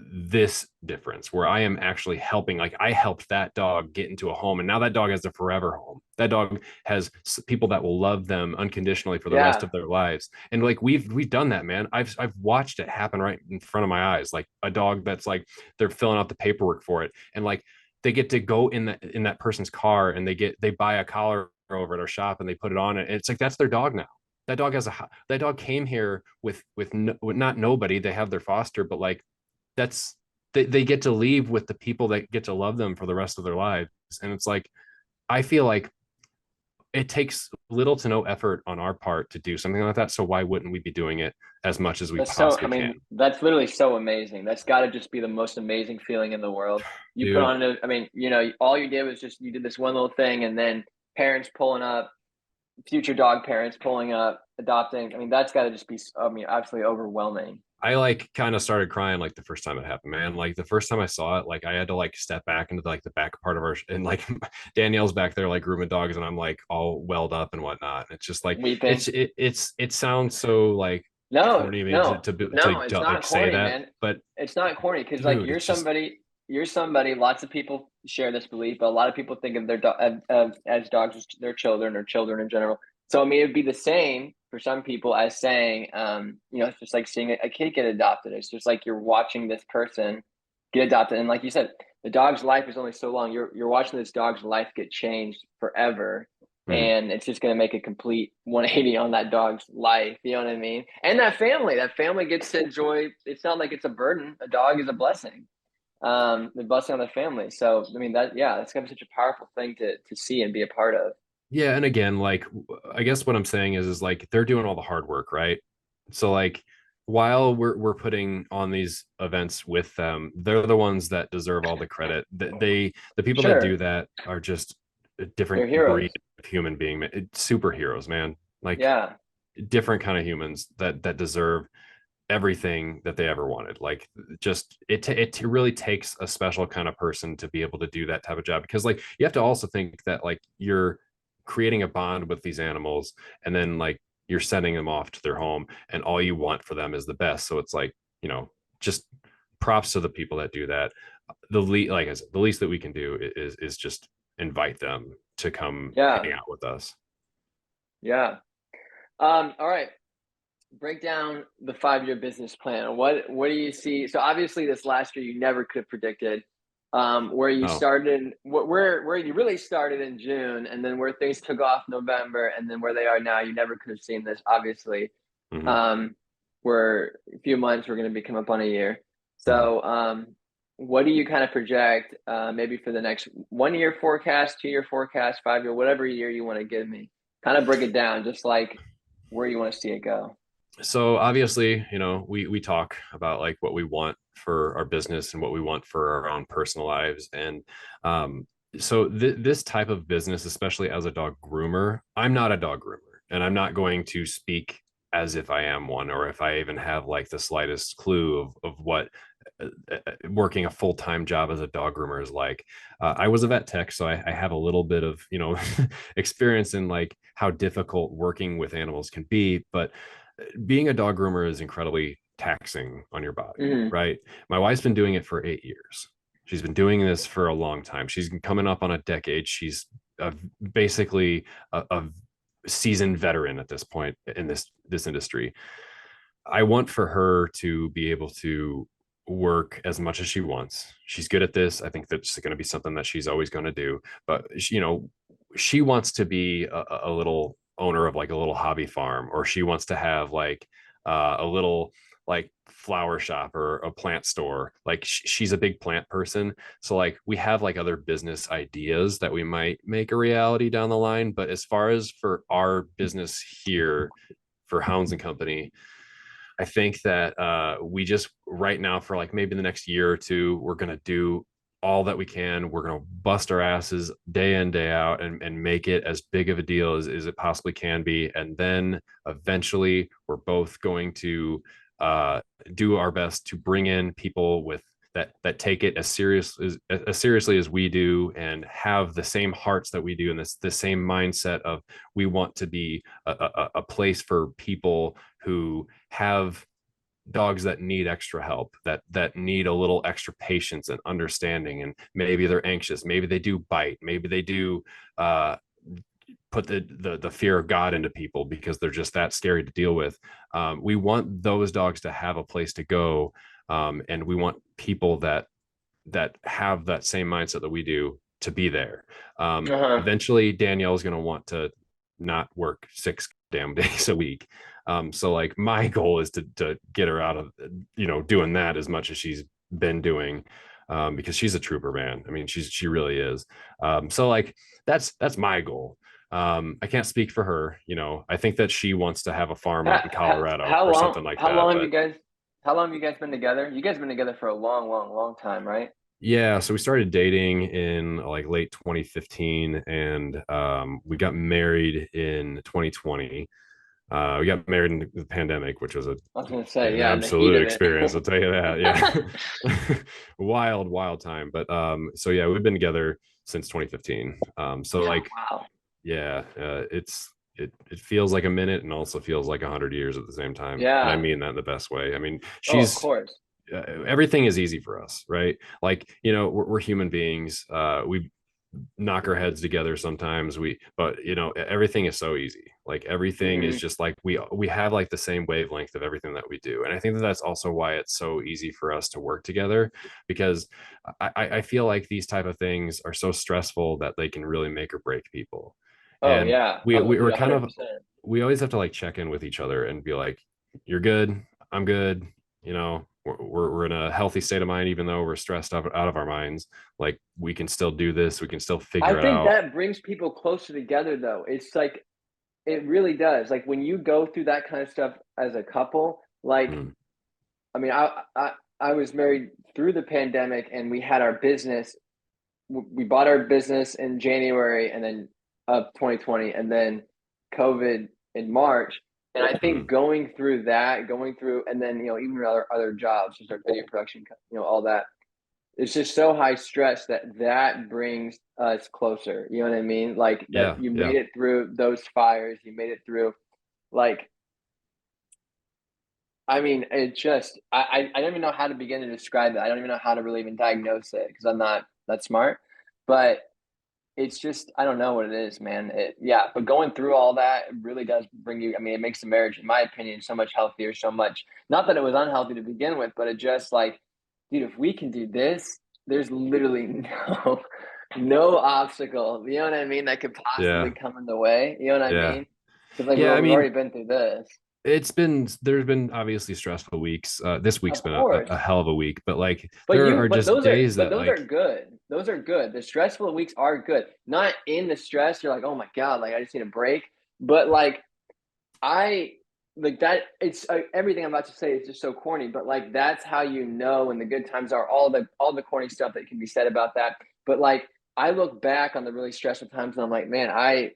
this difference where I am actually helping. Like I helped that dog get into a home, and now that dog has a forever home. That dog has people that will love them unconditionally for the rest Yeah, of their lives. And like we've done that, man. I've watched it happen right in front of my eyes. Like a dog that's like they're filling out the paperwork for it, and like they get to go in that person's car, and they buy a collar over at our shop and they put it on it. And it's like that's their dog now. That dog came here with not nobody. They have their foster, but like that's they get to leave with the people that get to love them for the rest of their lives. And it's like I feel like it takes little to no effort on our part to do something like that, so why wouldn't we be doing it as much as we that's so. I possibly can? mean, that's literally so amazing. That's got to just be the most amazing feeling in the world. You put Dude, on I mean, all you did was just you did this one little thing, and then parents pulling up, future dog parents pulling up, adopting. I mean, that's got to just be, I mean, absolutely overwhelming. I like kind of started crying like the first time it happened, man. Like the first time I saw it, like I had to like step back into like the back part of our and like Danielle's back there like grooming dogs, and I'm like all welled up and whatnot. It's just like Weeping. it sounds so like No, corny maybe no, no, it's not like say corny, that, man. but It's not corny because like dude, it's just you're somebody. Lots of people share this belief, but a lot of people think of their as dogs as their children or children in general. So I mean, it'd be the same for some people as saying, you know, it's just like seeing a kid get adopted. It's just like you're watching this person get adopted, and like you said, the dog's life is only so long. You're watching this dog's life get changed forever, mm, and it's just going to make a complete 180 on that dog's life. You know what I mean? And that family gets to enjoy. It's not like it's a burden. A dog is a blessing. The blessing on the family. So I mean that, yeah, that's gonna be such a powerful thing to see and be a part of. yeah. And again, like I guess what I'm saying is like they're doing all the hard work, right? So like while we're putting on these events with them, they're the ones that deserve all the credit. The people that do Sure, that are just a different they're breed heroes. of human being, superheroes, man. Like Yeah, different kind of humans that deserve everything that they ever wanted. Like just it really takes a special kind of person to be able to do that type of job, because like you have to also think that like you're creating a bond with these animals, and then like you're sending them off to their home, and all you want for them is the best. So it's like, you know, just props to the people that do that. Like I said, the least that we can do is just invite them to come yeah, hang out with us. yeah. All right. Break down the 5-year business plan. What do you see? So obviously this last year you never could have predicted. Where you Oh, started, where you really started in June, and then where things took off November, and then where they are now. You never could have seen this, obviously. mm-hmm, Um, we're a few months, we're going to become up on a year. mm-hmm. So, what do you kind of project, maybe for the next 1 year forecast, 2 year forecast, 5 year, whatever year you want to give me? Kind of break it down, just like where you want to see it go. So obviously, you know, we talk about like what we want for our business and what we want for our own personal lives. And um so this type of business, especially as a dog groomer, I'm not a dog groomer, and I'm not going to speak as if I am one, or if I even have like the slightest clue of what working a full-time job as a dog groomer is like. I was a vet tech, so I have a little bit of, you know, experience in like how difficult working with animals can be. But being a dog groomer is incredibly taxing on your body, Hmm. right? My wife's been doing it for 8 years. She's been doing this for a long time. She's coming up on a decade. She's basically a seasoned veteran at this point in this industry. I want for her to be able to work as much as she wants. She's good at this. I think that's going to be something that she's always going to do. But she, you know, she wants to be a little owner of like a little hobby farm, or she wants to have like a little like flower shop or a plant store. Like she's a big plant person. So like we have like other business ideas that we might make a reality down the line. But as far as for our business here for Hounds and Company, I think that we just right now for like maybe the next year or two, we're gonna do all that we can. We're gonna bust our asses day in, day out, and make it as big of a deal as it possibly can be. And then eventually we're both going to do our best to bring in people with that take it as seriously as we do, and have the same hearts that we do, and the same mindset of we want to be a place for people who have dogs that need extra help, that need a little extra patience and understanding, and maybe they're anxious, maybe they do bite, maybe they do put the fear of God into people because they're just that scary to deal with. We want those dogs to have a place to go, and we want people that have that same mindset that we do to be there. Uh-huh. Eventually, Danielle is going to want to not work 6 damn days a week. So like my goal is to get her out of, you know, doing that as much as she's been doing, because she's a trooper, man. I mean, she really is. So like that's my goal. I can't speak for her. You know, I think that she wants to have a farm out in Colorado How or long? something like How that. long have But you guys? How long have you guys been together? You guys been together for a long, long, long time, right? Yeah, so we started dating in like late 2015, and we got married in 2020. We got married in the pandemic, which was I was gonna say, an yeah, in the heat absolute of it. experience. I'll tell you that. Yeah, wild time. But so yeah, we've been together since 2015. So Yeah, like, wow. yeah, it feels like a minute and also feels like 100 years at the same time, and I Yeah. mean that in the best way. I mean, Oh, of she's course. everything is easy for us, right? Like, we're human beings. We knock our heads together sometimes, but everything is so easy. Like, everything is Hmm. just like we have like the same wavelength of everything that we do, and I think that that's also why it's so easy for us to work together, because I feel like these type of things are so stressful that they can really make or break people. Oh And yeah, we dude, were kind of 100%. we always have to like check in with each other and be like, you're good, I'm good. We're in a healthy state of mind, even though we're stressed out of our minds. Like, we can still do this, we can still I figure it think out. that brings people closer together, though. It's like it really does. Like when you go through that kind of stuff as a couple, like Mm, I mean, I was married through the pandemic, and we had our business. We bought our business in January, and then of 2020, and then COVID in March. And I think mm, going through, and then even our other jobs, just our video production, all that. It's just so high stress that brings us closer. You know what I mean? Like that yeah, you yeah, made it through those fires. You made it through, like, I mean, it just I don't even know how to begin to describe it. I don't even know how to really even diagnose it because I'm not that smart. But it's just I don't know what it is, man. Yeah, but going through all that it really does bring you. I mean, it makes the marriage, in my opinion, so much healthier. So much. Not that it was unhealthy to begin with, but it just like, dude, if we can do this, there's literally no obstacle. You know what I mean? That could possibly yeah, come in the way. You know what I yeah, mean? Because like yeah. I we've already mean, been through this. there's been obviously stressful weeks. This week's Of been course. a hell of a week, but like, there are just days But that those are like, good. Those are good. The stressful weeks are good. Not in the stress, you're like, "Oh my god, like I just need a break." But like I like that it's everything I'm about to say is just so corny, but like that's how you know when the good times are all the corny stuff that can be said about that. But like I look back on the really stressful times and I'm like, "Man, I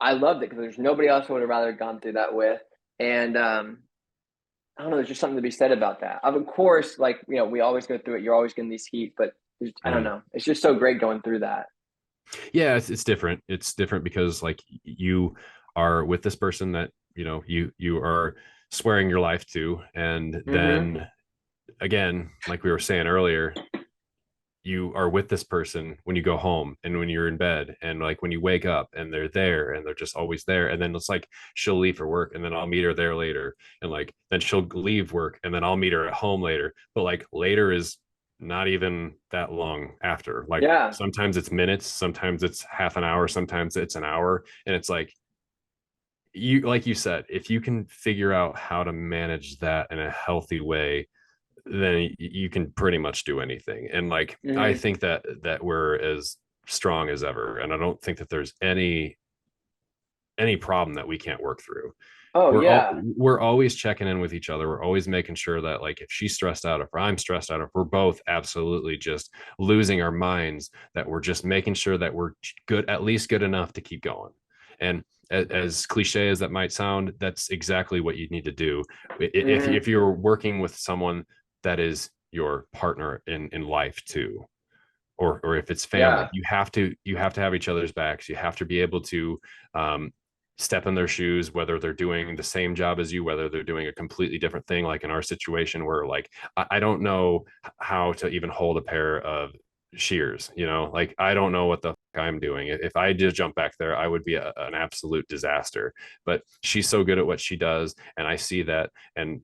loved it because there's nobody else I would have rather gone through that with." And I don't know. There's just something to be said about that. Of course, like we always go through it. You're always getting these heat, but I don't mm, know. It's just so great going through that. yeah, it's different. It's different because like, you are with this person that you are swearing your life to, and Hmm. then again, like we were saying earlier, you are with this person when you go home and when you're in bed, and like when you wake up, and they're there and they're just always there. And then it's like, she'll leave for work and then I'll meet her there later, and like then she'll leave work and then I'll meet her at home later, but like later is not even that long after. Like, Yeah. sometimes it's minutes, sometimes it's half an hour, sometimes it's an hour, and it's like, like you said, if you can figure out how to manage that in a healthy way, then you can pretty much do anything. And like, I Hmm. think that we're as strong as ever, and I don't think that there's any problem that we can't work through. Oh yeah. We're always checking in with each other. We're always making sure that, like, if she's stressed out, if I'm stressed out, if we're both absolutely just losing our minds, that we're just making sure that we're good, at least good enough to keep going. And as cliche as that might sound, that's exactly what you need to do. If Hmm. you're working with someone that is your partner in life too, or if it's family, Yeah. you have to have each other's backs. You have to be able to um, step in their shoes, whether they're doing the same job as you, whether they're doing a completely different thing. Like in our situation, where like, I don't know how to even hold a pair of shears. Like, I don't know what the fuck I'm doing. If I did jump back there, I would be an absolute disaster. But she's so good at what she does, and I see that. And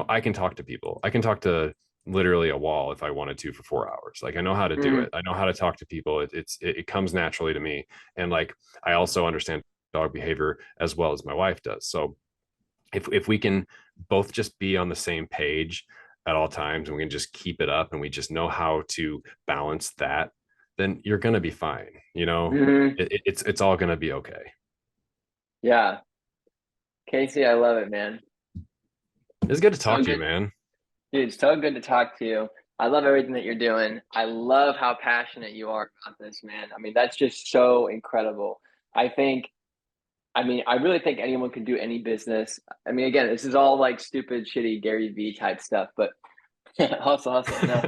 I can talk to people. I can talk to literally a wall if I wanted to for 4 hours. Like, I know how to do it. Hmm. I know how to talk to people. It comes naturally to me. And like, I also understand dog behavior as well as my wife does. So if we can both just be on the same page at all times, and we can just keep it up, and we just know how to balance that, then you're gonna be fine. Hmm. It's all gonna be okay. Yeah. Casey, I love it, man. It's good to So talk to you, good, man. dude. So good to talk to you. I love everything that you're doing. I love how passionate you are about this, man. I mean, that's just so incredible. I think, I mean, I really think anyone can do any business. I mean, again, this is all like stupid, shitty Gary V type stuff, but hustle, hustle. No,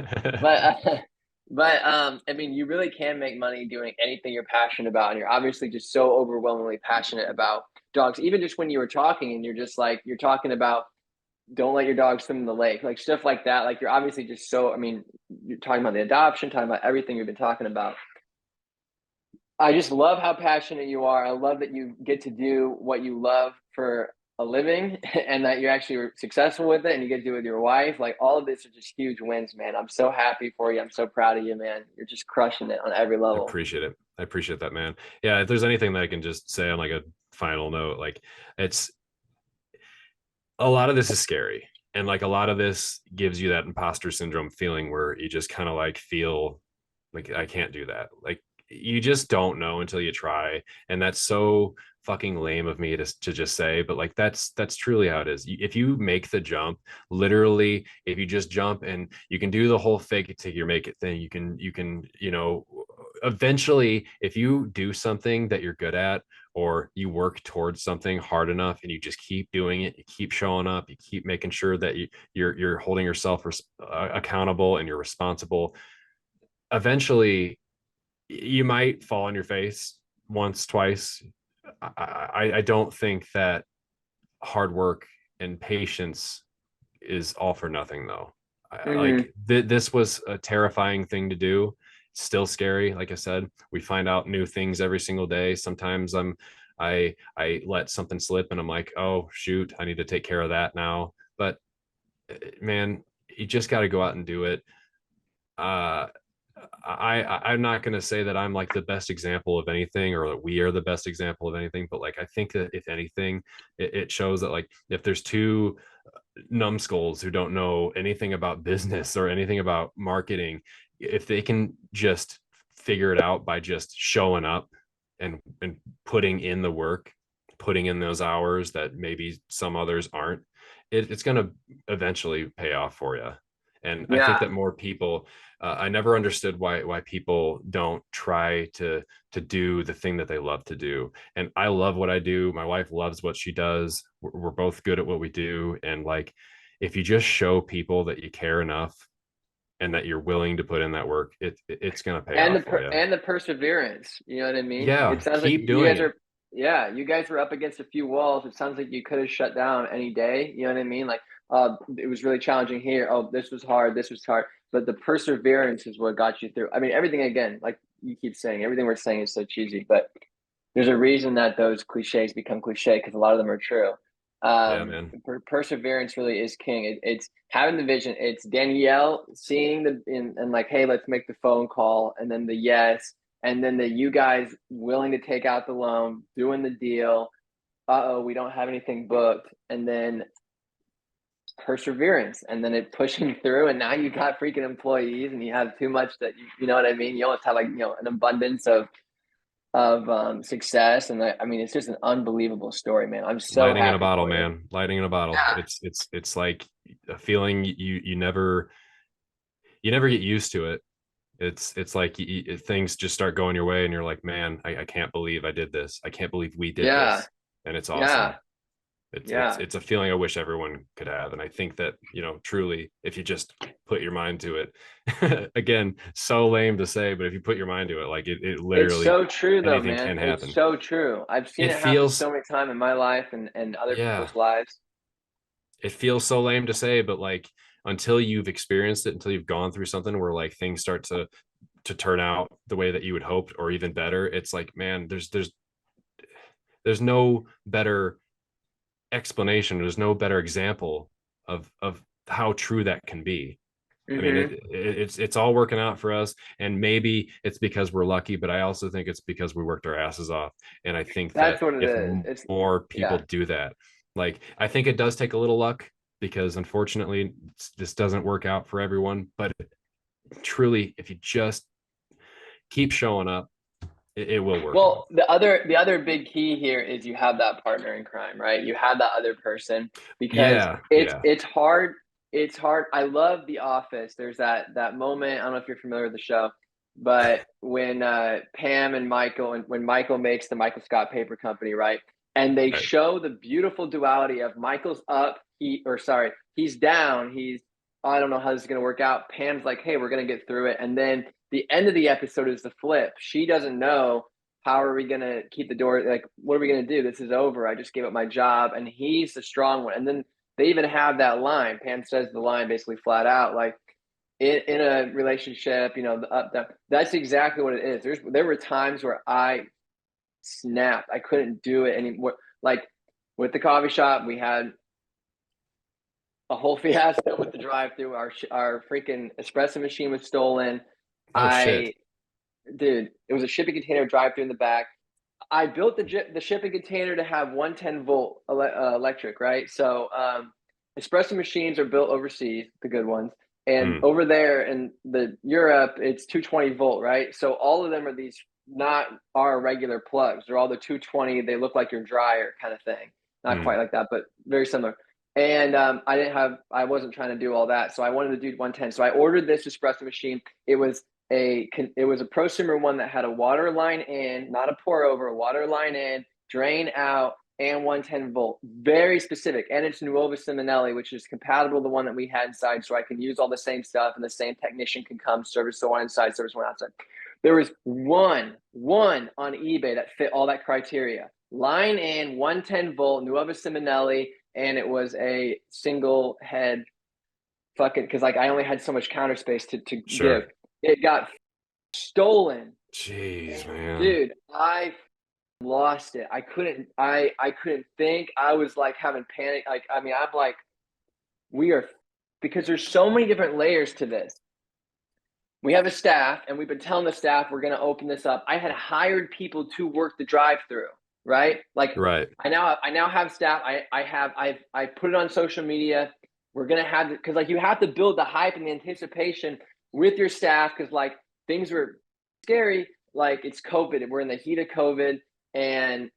but I mean, you really can make money doing anything you're passionate about, and you're obviously just so overwhelmingly passionate about dogs. Even just when you were talking, and you're just like you're talking about don't let your dog swim in the lake, like stuff like that. Like you're obviously just so. I mean, you're talking about the adoption, talking about everything you've been talking about. I just love how passionate you are. I love that you get to do what you love for a living and that you're actually successful with it and you get to do it with your wife. Like all of this are just huge wins, man. I'm so happy for you. I'm so proud of you, man. You're just crushing it on every I level. appreciate it. I appreciate that, man. Yeah, if there's anything that I can just say on like a final note, like it's a lot of this is scary. And like a lot of this gives you that imposter syndrome feeling where you just kind of like feel like I can't do that. Like you just don't know until you try. And that's so fucking lame of me to just say, but like that's truly how it is. If you make the jump, literally, if you just jump and you can do the whole fake it till you make it thing, you know, eventually if you do something that you're good at or you work towards something hard enough and you just keep doing it, you keep showing up, you keep making sure that you're holding yourself accountable and you're responsible, eventually you might fall on your face once, twice. I don't think that hard work and patience is all for nothing though. Mm-hmm. Like this was a terrifying thing to do. Still scary. Like I said, we find out new things every single day. Sometimes I let something slip and I'm like, oh shoot, I need to take care of that now. But man, you just got to go out and do it. Uh, I'm not going to say that I'm like the best example of anything or that we are the best example of anything, but like I think that if anything, it shows that like if there's two numbskulls who don't know anything about business or anything about marketing, if they can just figure it out by just showing up and putting in the work, putting in those hours that maybe some others aren't, it's going to eventually pay off for you. And I think Yeah. that more people, I never understood why people don't try to do the thing that they love to do. And I love what I do. My wife loves what she does. We're both good at what we do. And like, if you just show people that you care enough and that you're willing to put in that work, it's going to pay And off for you. the perseverance, you know what I mean? It Yeah, sounds like keep you doing guys it. are, yeah, you guys were up against a few walls. It sounds like you could have shut down any day. You know what I mean? Like, it was really challenging here. Oh, this was hard. This was hard. But the perseverance is what got you through. I mean, everything again, like you keep saying, everything we're saying is so cheesy, but there's a reason that those cliches become cliche because a lot of them are true. Yeah, man. Perseverance really is king. It's having the vision. It's Danielle seeing and like, hey, let's make the phone call, and then the yes, and then the you guys willing to take out the loan, doing the deal. Oh, we don't have anything booked, and then perseverance, and then it pushing through, and now you got freaking employees, and you have too much that you know what I mean. You almost have like an abundance of success. And I mean, it's just an unbelievable story, man. I'm so Lightning in a happy bottle, for you. man. Lightning in a bottle. Yeah. It's like a feeling you never get used to it. It's like things just start going your way and you're like, man, I can't believe I did this. I can't believe we did Yeah. this. And it's Yeah. awesome. Yeah. It's a feeling I wish everyone could have. And I think that, truly, if you just put your mind to it, again, so lame to say, but if you put your mind to it, like it It's literally so true though, anything man. can It's happen. so true. I've seen It it happen feels so many times in my life and other yeah, people's lives. it feels so lame to say, but like until you've experienced it, until you've gone through something where like things start to turn out the way that you would hoped or even better, it's like, man, there's no better explanation, there's no better example of how true that can be. I mean, Mm-hmm. it's all working out for us, and maybe it's because we're lucky, but I also think it's because we worked our asses off. And I think That's that what it if is. It's more people yeah. do that, like I think it does take a little luck because unfortunately this doesn't work out for everyone. But truly, if you just keep showing up, it will work out. Well, the other big key here is you have that partner in crime, right? You have that other person because Yeah, it's yeah, it's hard. it's hard. I love The Office. There's that moment. I don't know if you're familiar with the show, but when Pam and Michael, and when Michael makes the Michael Scott Paper Company, right? And they Right. show the beautiful duality of Michael's up, he's down, I don't know how this is going to work out. Pam's like, hey, we're going to get through it. And then the end of the episode is the flip. She doesn't know, how are we going to keep the door, like, what are we going to do? This is over. I just gave up my job. And he's the strong one. And then they even have that line. Pam says the line basically flat out, like, in a relationship, you know, the up down. That's exactly what it is. There were times where I snapped. I couldn't do it anymore. Like with the coffee shop, we had a whole fiasco with the drive-through. Our freaking espresso machine was stolen. Oh shit. I, dude, it was a shipping container drive-through in the back. I built the shipping container to have 110-volt electric, right? So espresso machines are built overseas, the good ones, and Mm, over there in the Europe, it's 220-volt, right? So all of them are these, not our regular plugs. They're all the 220. They look like your dryer kind of thing. Not quite mm. like that, but very similar. And I wasn't trying to do all that, so I wanted to do 110. So I ordered this espresso machine. It was a prosumer one that had a water line in, not a pour over, a water line in, drain out, and 110-volt. Very specific. And it's Nuova Simonelli, which is compatible to the one that we had inside, so I can use all the same stuff, and the same technician can come, service the one inside, service one outside. There was one on eBay that fit all that criteria. Line in, 110-volt, Nuova Simonelli, and it was a single head fucking, because like I only had so much counter space to give. Sure. It got stolen. Jeez, And man. dude, I lost it. I couldn't think. I was like having panic. Like, I mean, I'm like, we are, because there's so many different layers to this. We have a staff, and we've been telling the staff we're going to open this up. I had hired people to work the drive-through, right? Like, Right. I now have staff. I put it on social media. We're gonna have, because like you have to build the hype and the anticipation with your staff, because like things were scary. Like, it's COVID. We're in the heat of COVID, and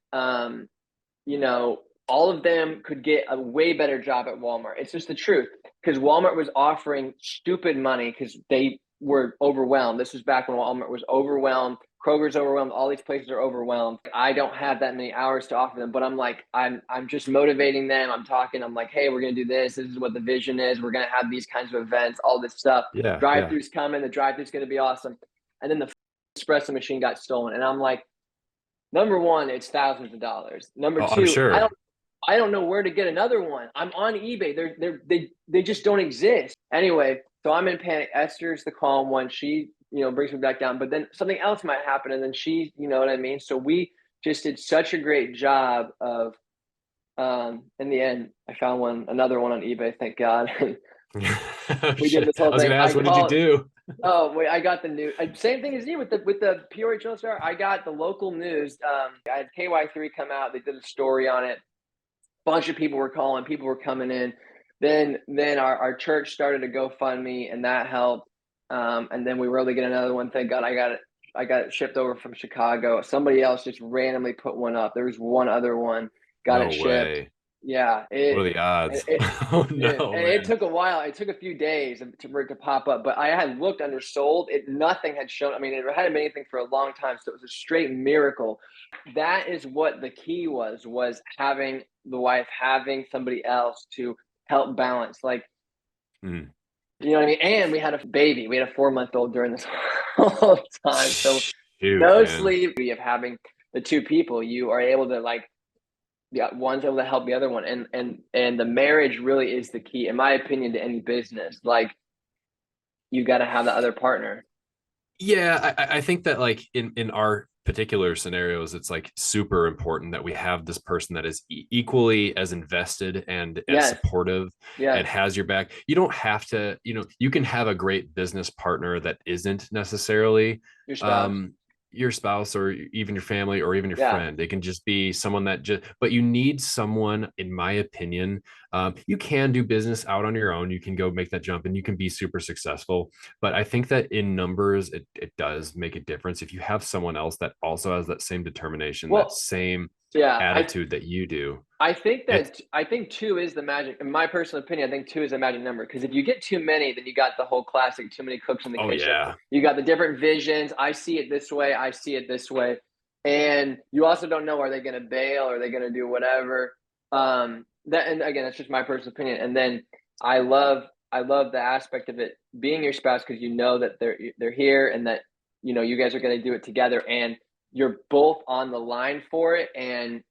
you know, all of them could get a way better job at Walmart. It's just the truth, because Walmart was offering stupid money because they were overwhelmed. This was back when Walmart was overwhelmed. Kroger's overwhelmed. All these places are overwhelmed. I don't have that many hours to offer them, but I'm like, I'm just motivating them. I'm talking. I'm like, hey, we're gonna do this. This is what the vision is. We're gonna have these kinds of events. All this stuff. Yeah. Yeah. Drive-throughs coming. The drive-through's gonna be awesome. And then the espresso machine got stolen, and I'm like, number one, it's thousands of dollars. Number Oh, I'm two, sure. I don't know where to get another one. I'm on eBay. They just don't exist. Anyway, so I'm in panic. Esther's the calm one. She, you know, brings me back down. But then something else might happen, and then she, you know what I mean? So we just did such a great job of, in the end, I found another one on eBay, thank God. Oh, We did shit. this whole I was thing. gonna I ask, what did you called, do? oh wait, I got the new same thing as you with the Peoria Trail Star. I got the local news. I had KY3 come out. They did a story on it. Bunch of people were calling, people were coming in. Then our church started a GoFundMe, and that helped. And then we were able to get another one. Thank God I got it shipped over from Chicago. Somebody else just randomly put one up. There was one other one, got it No shipped. way. Yeah, What are the odds? it Oh dude, no, and it man. took a while. It took a few days for it to pop up, but I had looked undersold. Nothing had shown. I mean, it hadn't been anything for a long time, so it was a straight miracle. That is what the key was having the wife, having somebody else to help balance. Like, Mm. you know what I mean? And we had a baby. We had a 4-month-old during this whole time, so Shoot, no man. sleep. Of having the two people, you are able to, like, yeah, one's able to help the other one, and the marriage really is the key, in my opinion, to any business. Like, you got to have the other partner. Yeah, I think that like in our particular scenarios, it's like super important that we have this person that is equally as invested and as Yes, supportive and yes, has your back. You don't have to, you can have a great business partner that isn't necessarily your spouse. um your spouse or even your family or even your Yeah, friend. It can just be someone that just, but you need someone, in my opinion. You can do business out on your own. You can go make that jump and you can be super successful, but I think that in numbers, it does make a difference if you have someone else that also has that same determination, that well, same. Yeah, attitude that you do. It's I think two is the magic. In my personal opinion, I think two is a magic number because if you get too many, then you got the whole classic too many cooks in the oh kitchen. yeah. You got the different visions. I see it this way. I see it this way, and you also don't know, are they going to bail? Are they going to do whatever? That, and again, that's just my personal opinion. And then I love I love the aspect of it being your spouse because you know that they're here and that you guys are going to do it together and you're both on the line for it. And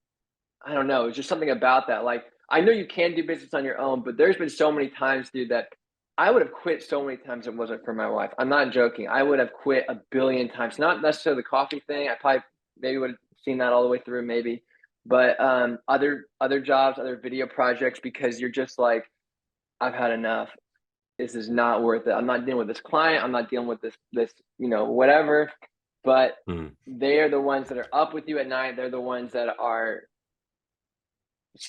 I don't know, it's just something about that. Like, I know you can do business on your own, but there's been so many times, dude, that I would have quit so many times if it wasn't for my wife. I'm not joking. I would have quit a billion times. Not necessarily the coffee thing. I probably maybe would have seen that all the way through, maybe. But other jobs, other video projects, because you're just like, I've had enough. This is not worth it. I'm not dealing with this client. I'm not dealing with this whatever. But mm, they're the ones that are up with you at night. They're the ones that are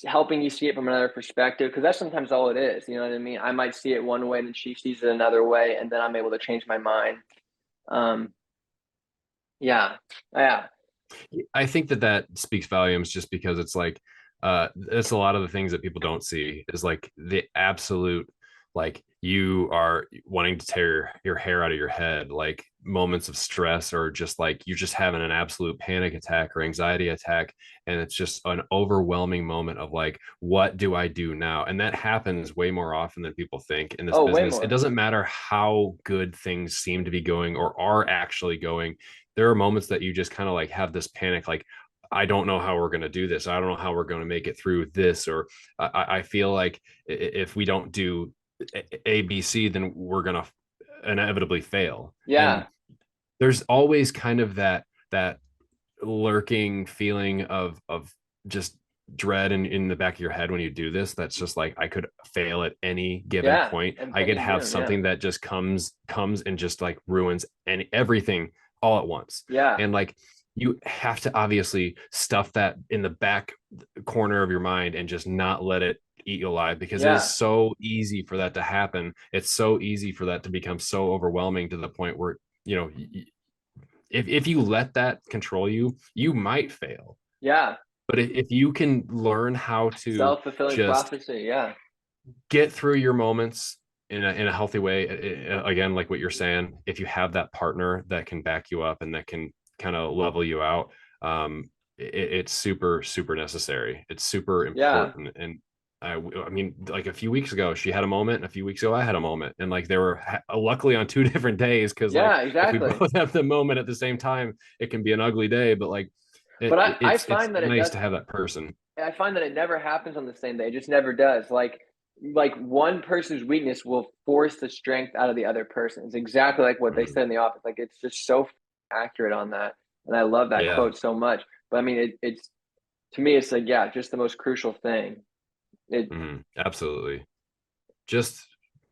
helping you see it from another perspective because that's sometimes all it is. You know what I mean? I might see it one way and she sees it another way, and then I'm able to change my mind. Um, yeah, yeah, I think that speaks volumes just because it's like it's a lot of the things that people don't see is like the absolute, like you are wanting to tear your hair out of your head, like moments of stress or just like you're just having an absolute panic attack or anxiety attack, and it's just an overwhelming moment of like, what do I do now? And that happens way more often than people think in this oh, way business. It more. doesn't matter how good things seem to be going or are actually going, there are moments that you just kind of like have this panic, like, I don't know how we're going to do this. I don't know how we're going to make it through this. Or I feel like if we don't do ABC, then we're going to inevitably fail. And Yeah, there's always kind of that lurking feeling of just dread in the back of your head when you do this. That's just like, I could fail at any given yeah, point. and I could any have given, yeah, something that just comes and just like ruins everything all at once. yeah, And like, you have to obviously stuff that in the back corner of your mind and just not let it eat you alive, because it is yeah, so easy for that to happen. It's so easy for that to become so overwhelming to the point where, you know, if you let that control you, you might fail. yeah. But if you can learn how to Self-fulfilling just prophecy. Yeah, get through your moments in a healthy way, again, like what you're saying, if you have that partner that can back you up and that can kind of level you out, it's super, super necessary. It's super yeah, important. And I mean, like a few weeks ago, she had a moment, and a few weeks ago, I had a moment, and like they were luckily on two different days. Because like yeah, if we exactly. both have the moment at the same time, it can be an ugly day. But like But it's nice to have that person. I find that it never happens on the same day. It just never does. Like one person's weakness will force the strength out of the other person. It's exactly like what they Mhm. said in the office. Like it's just so accurate on that, and I love that Yeah. quote so much. But I mean, it's to me, it's like yeah, just the most crucial thing. It Absolutely. Just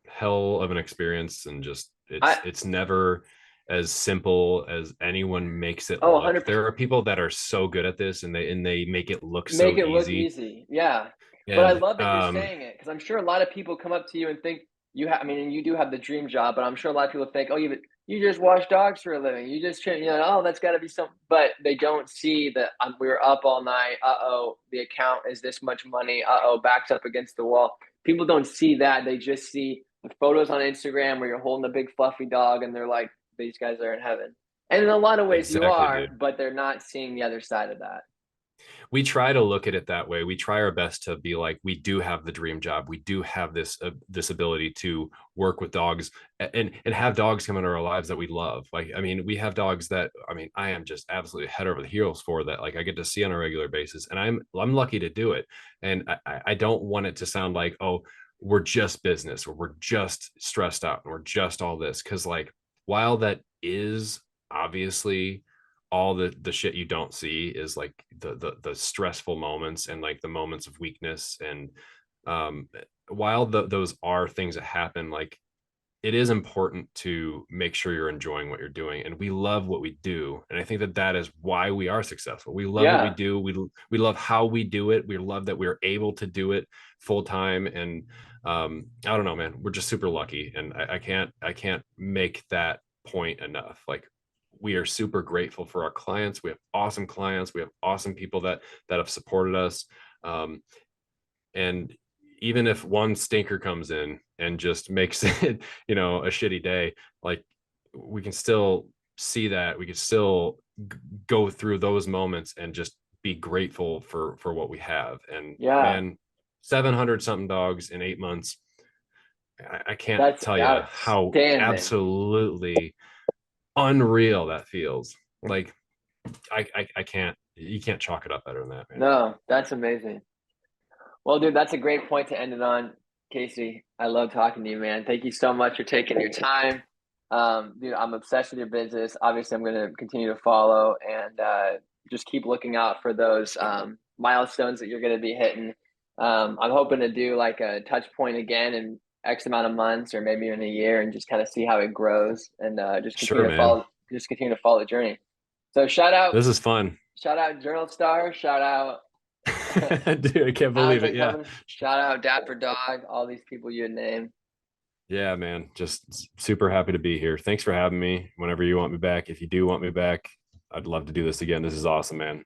hell of an experience, and just I it's never as simple as anyone makes it oh look. 100% There are people that are so good at this, and they make it look make so it look easy. easy. Yeah. But I And love that you're saying it because I'm sure a lot of people come up to you and think you have, I mean, and you do have the dream job, but I'm sure a lot of people think, oh, you just wash dogs for a living. You just, oh, that's got to be something. But they don't see that we were up all night. Uh-oh, the account is this much money. Uh-oh, backs up against the wall. People don't see that. They just see the photos on Instagram where you're holding a big fluffy dog and they're like, these guys are in heaven. And in a lot of ways you exactly, are, dude. but they're not seeing the other side of that. We try to look at it that way. We try our best to be like, we do have the dream job. We do have this ability to work with dogs and have dogs come into our lives that we love. Like, I mean, we have dogs that, I mean, I am just absolutely head over the heels for, that like I get to see on a regular basis, and I'm lucky to do it. And I don't want it to sound like, oh, we're just business or we're just stressed out and we're just all this, because like, while that is obviously all the shit you don't see, is like the stressful moments and like the moments of weakness. And um while those are things that happen, like it is important to make sure you're enjoying what you're doing, and we love what we do. And I think that is why we are successful. We love what we Yeah. do. We love how we do it. We love that we're able to do it full time. And I don't know, man, we're just super lucky. And I can't make that point enough. Like, we are super grateful for our clients. We have awesome clients. We have awesome people that have supported us. Um, and even if one stinker comes in and just makes it, a shitty day, like we can still see that. We can still go through those moments and just be grateful for what we have. And Yeah, man, 700 something dogs in 8 months. I can't that's tell you how outstanding. absolutely unreal that feels. Like I can't, you can't chalk it up better than that, man. No, that's amazing. Well, dude, that's a great point to end it on, Casey. I love talking to you, man. Thank you so much for taking your time. Dude, I'm obsessed with your business. Obviously, I'm going to continue to follow and just keep looking out for those milestones that you're going to be hitting. I'm hoping to do like a touch point again in X amount of months or maybe in a year and just kind of see how it grows and Sure, man. just continue to follow the journey. So This is fun. shout out Journal Star, shout out Dude, I can't Hounds believe it. and Yeah. Company. Shout out Dapper Dog, all these people you had named. Yeah, man. Just super happy to be here. Thanks for having me. Whenever you want me back, if you do want me back, I'd love to do this again. This is awesome, man.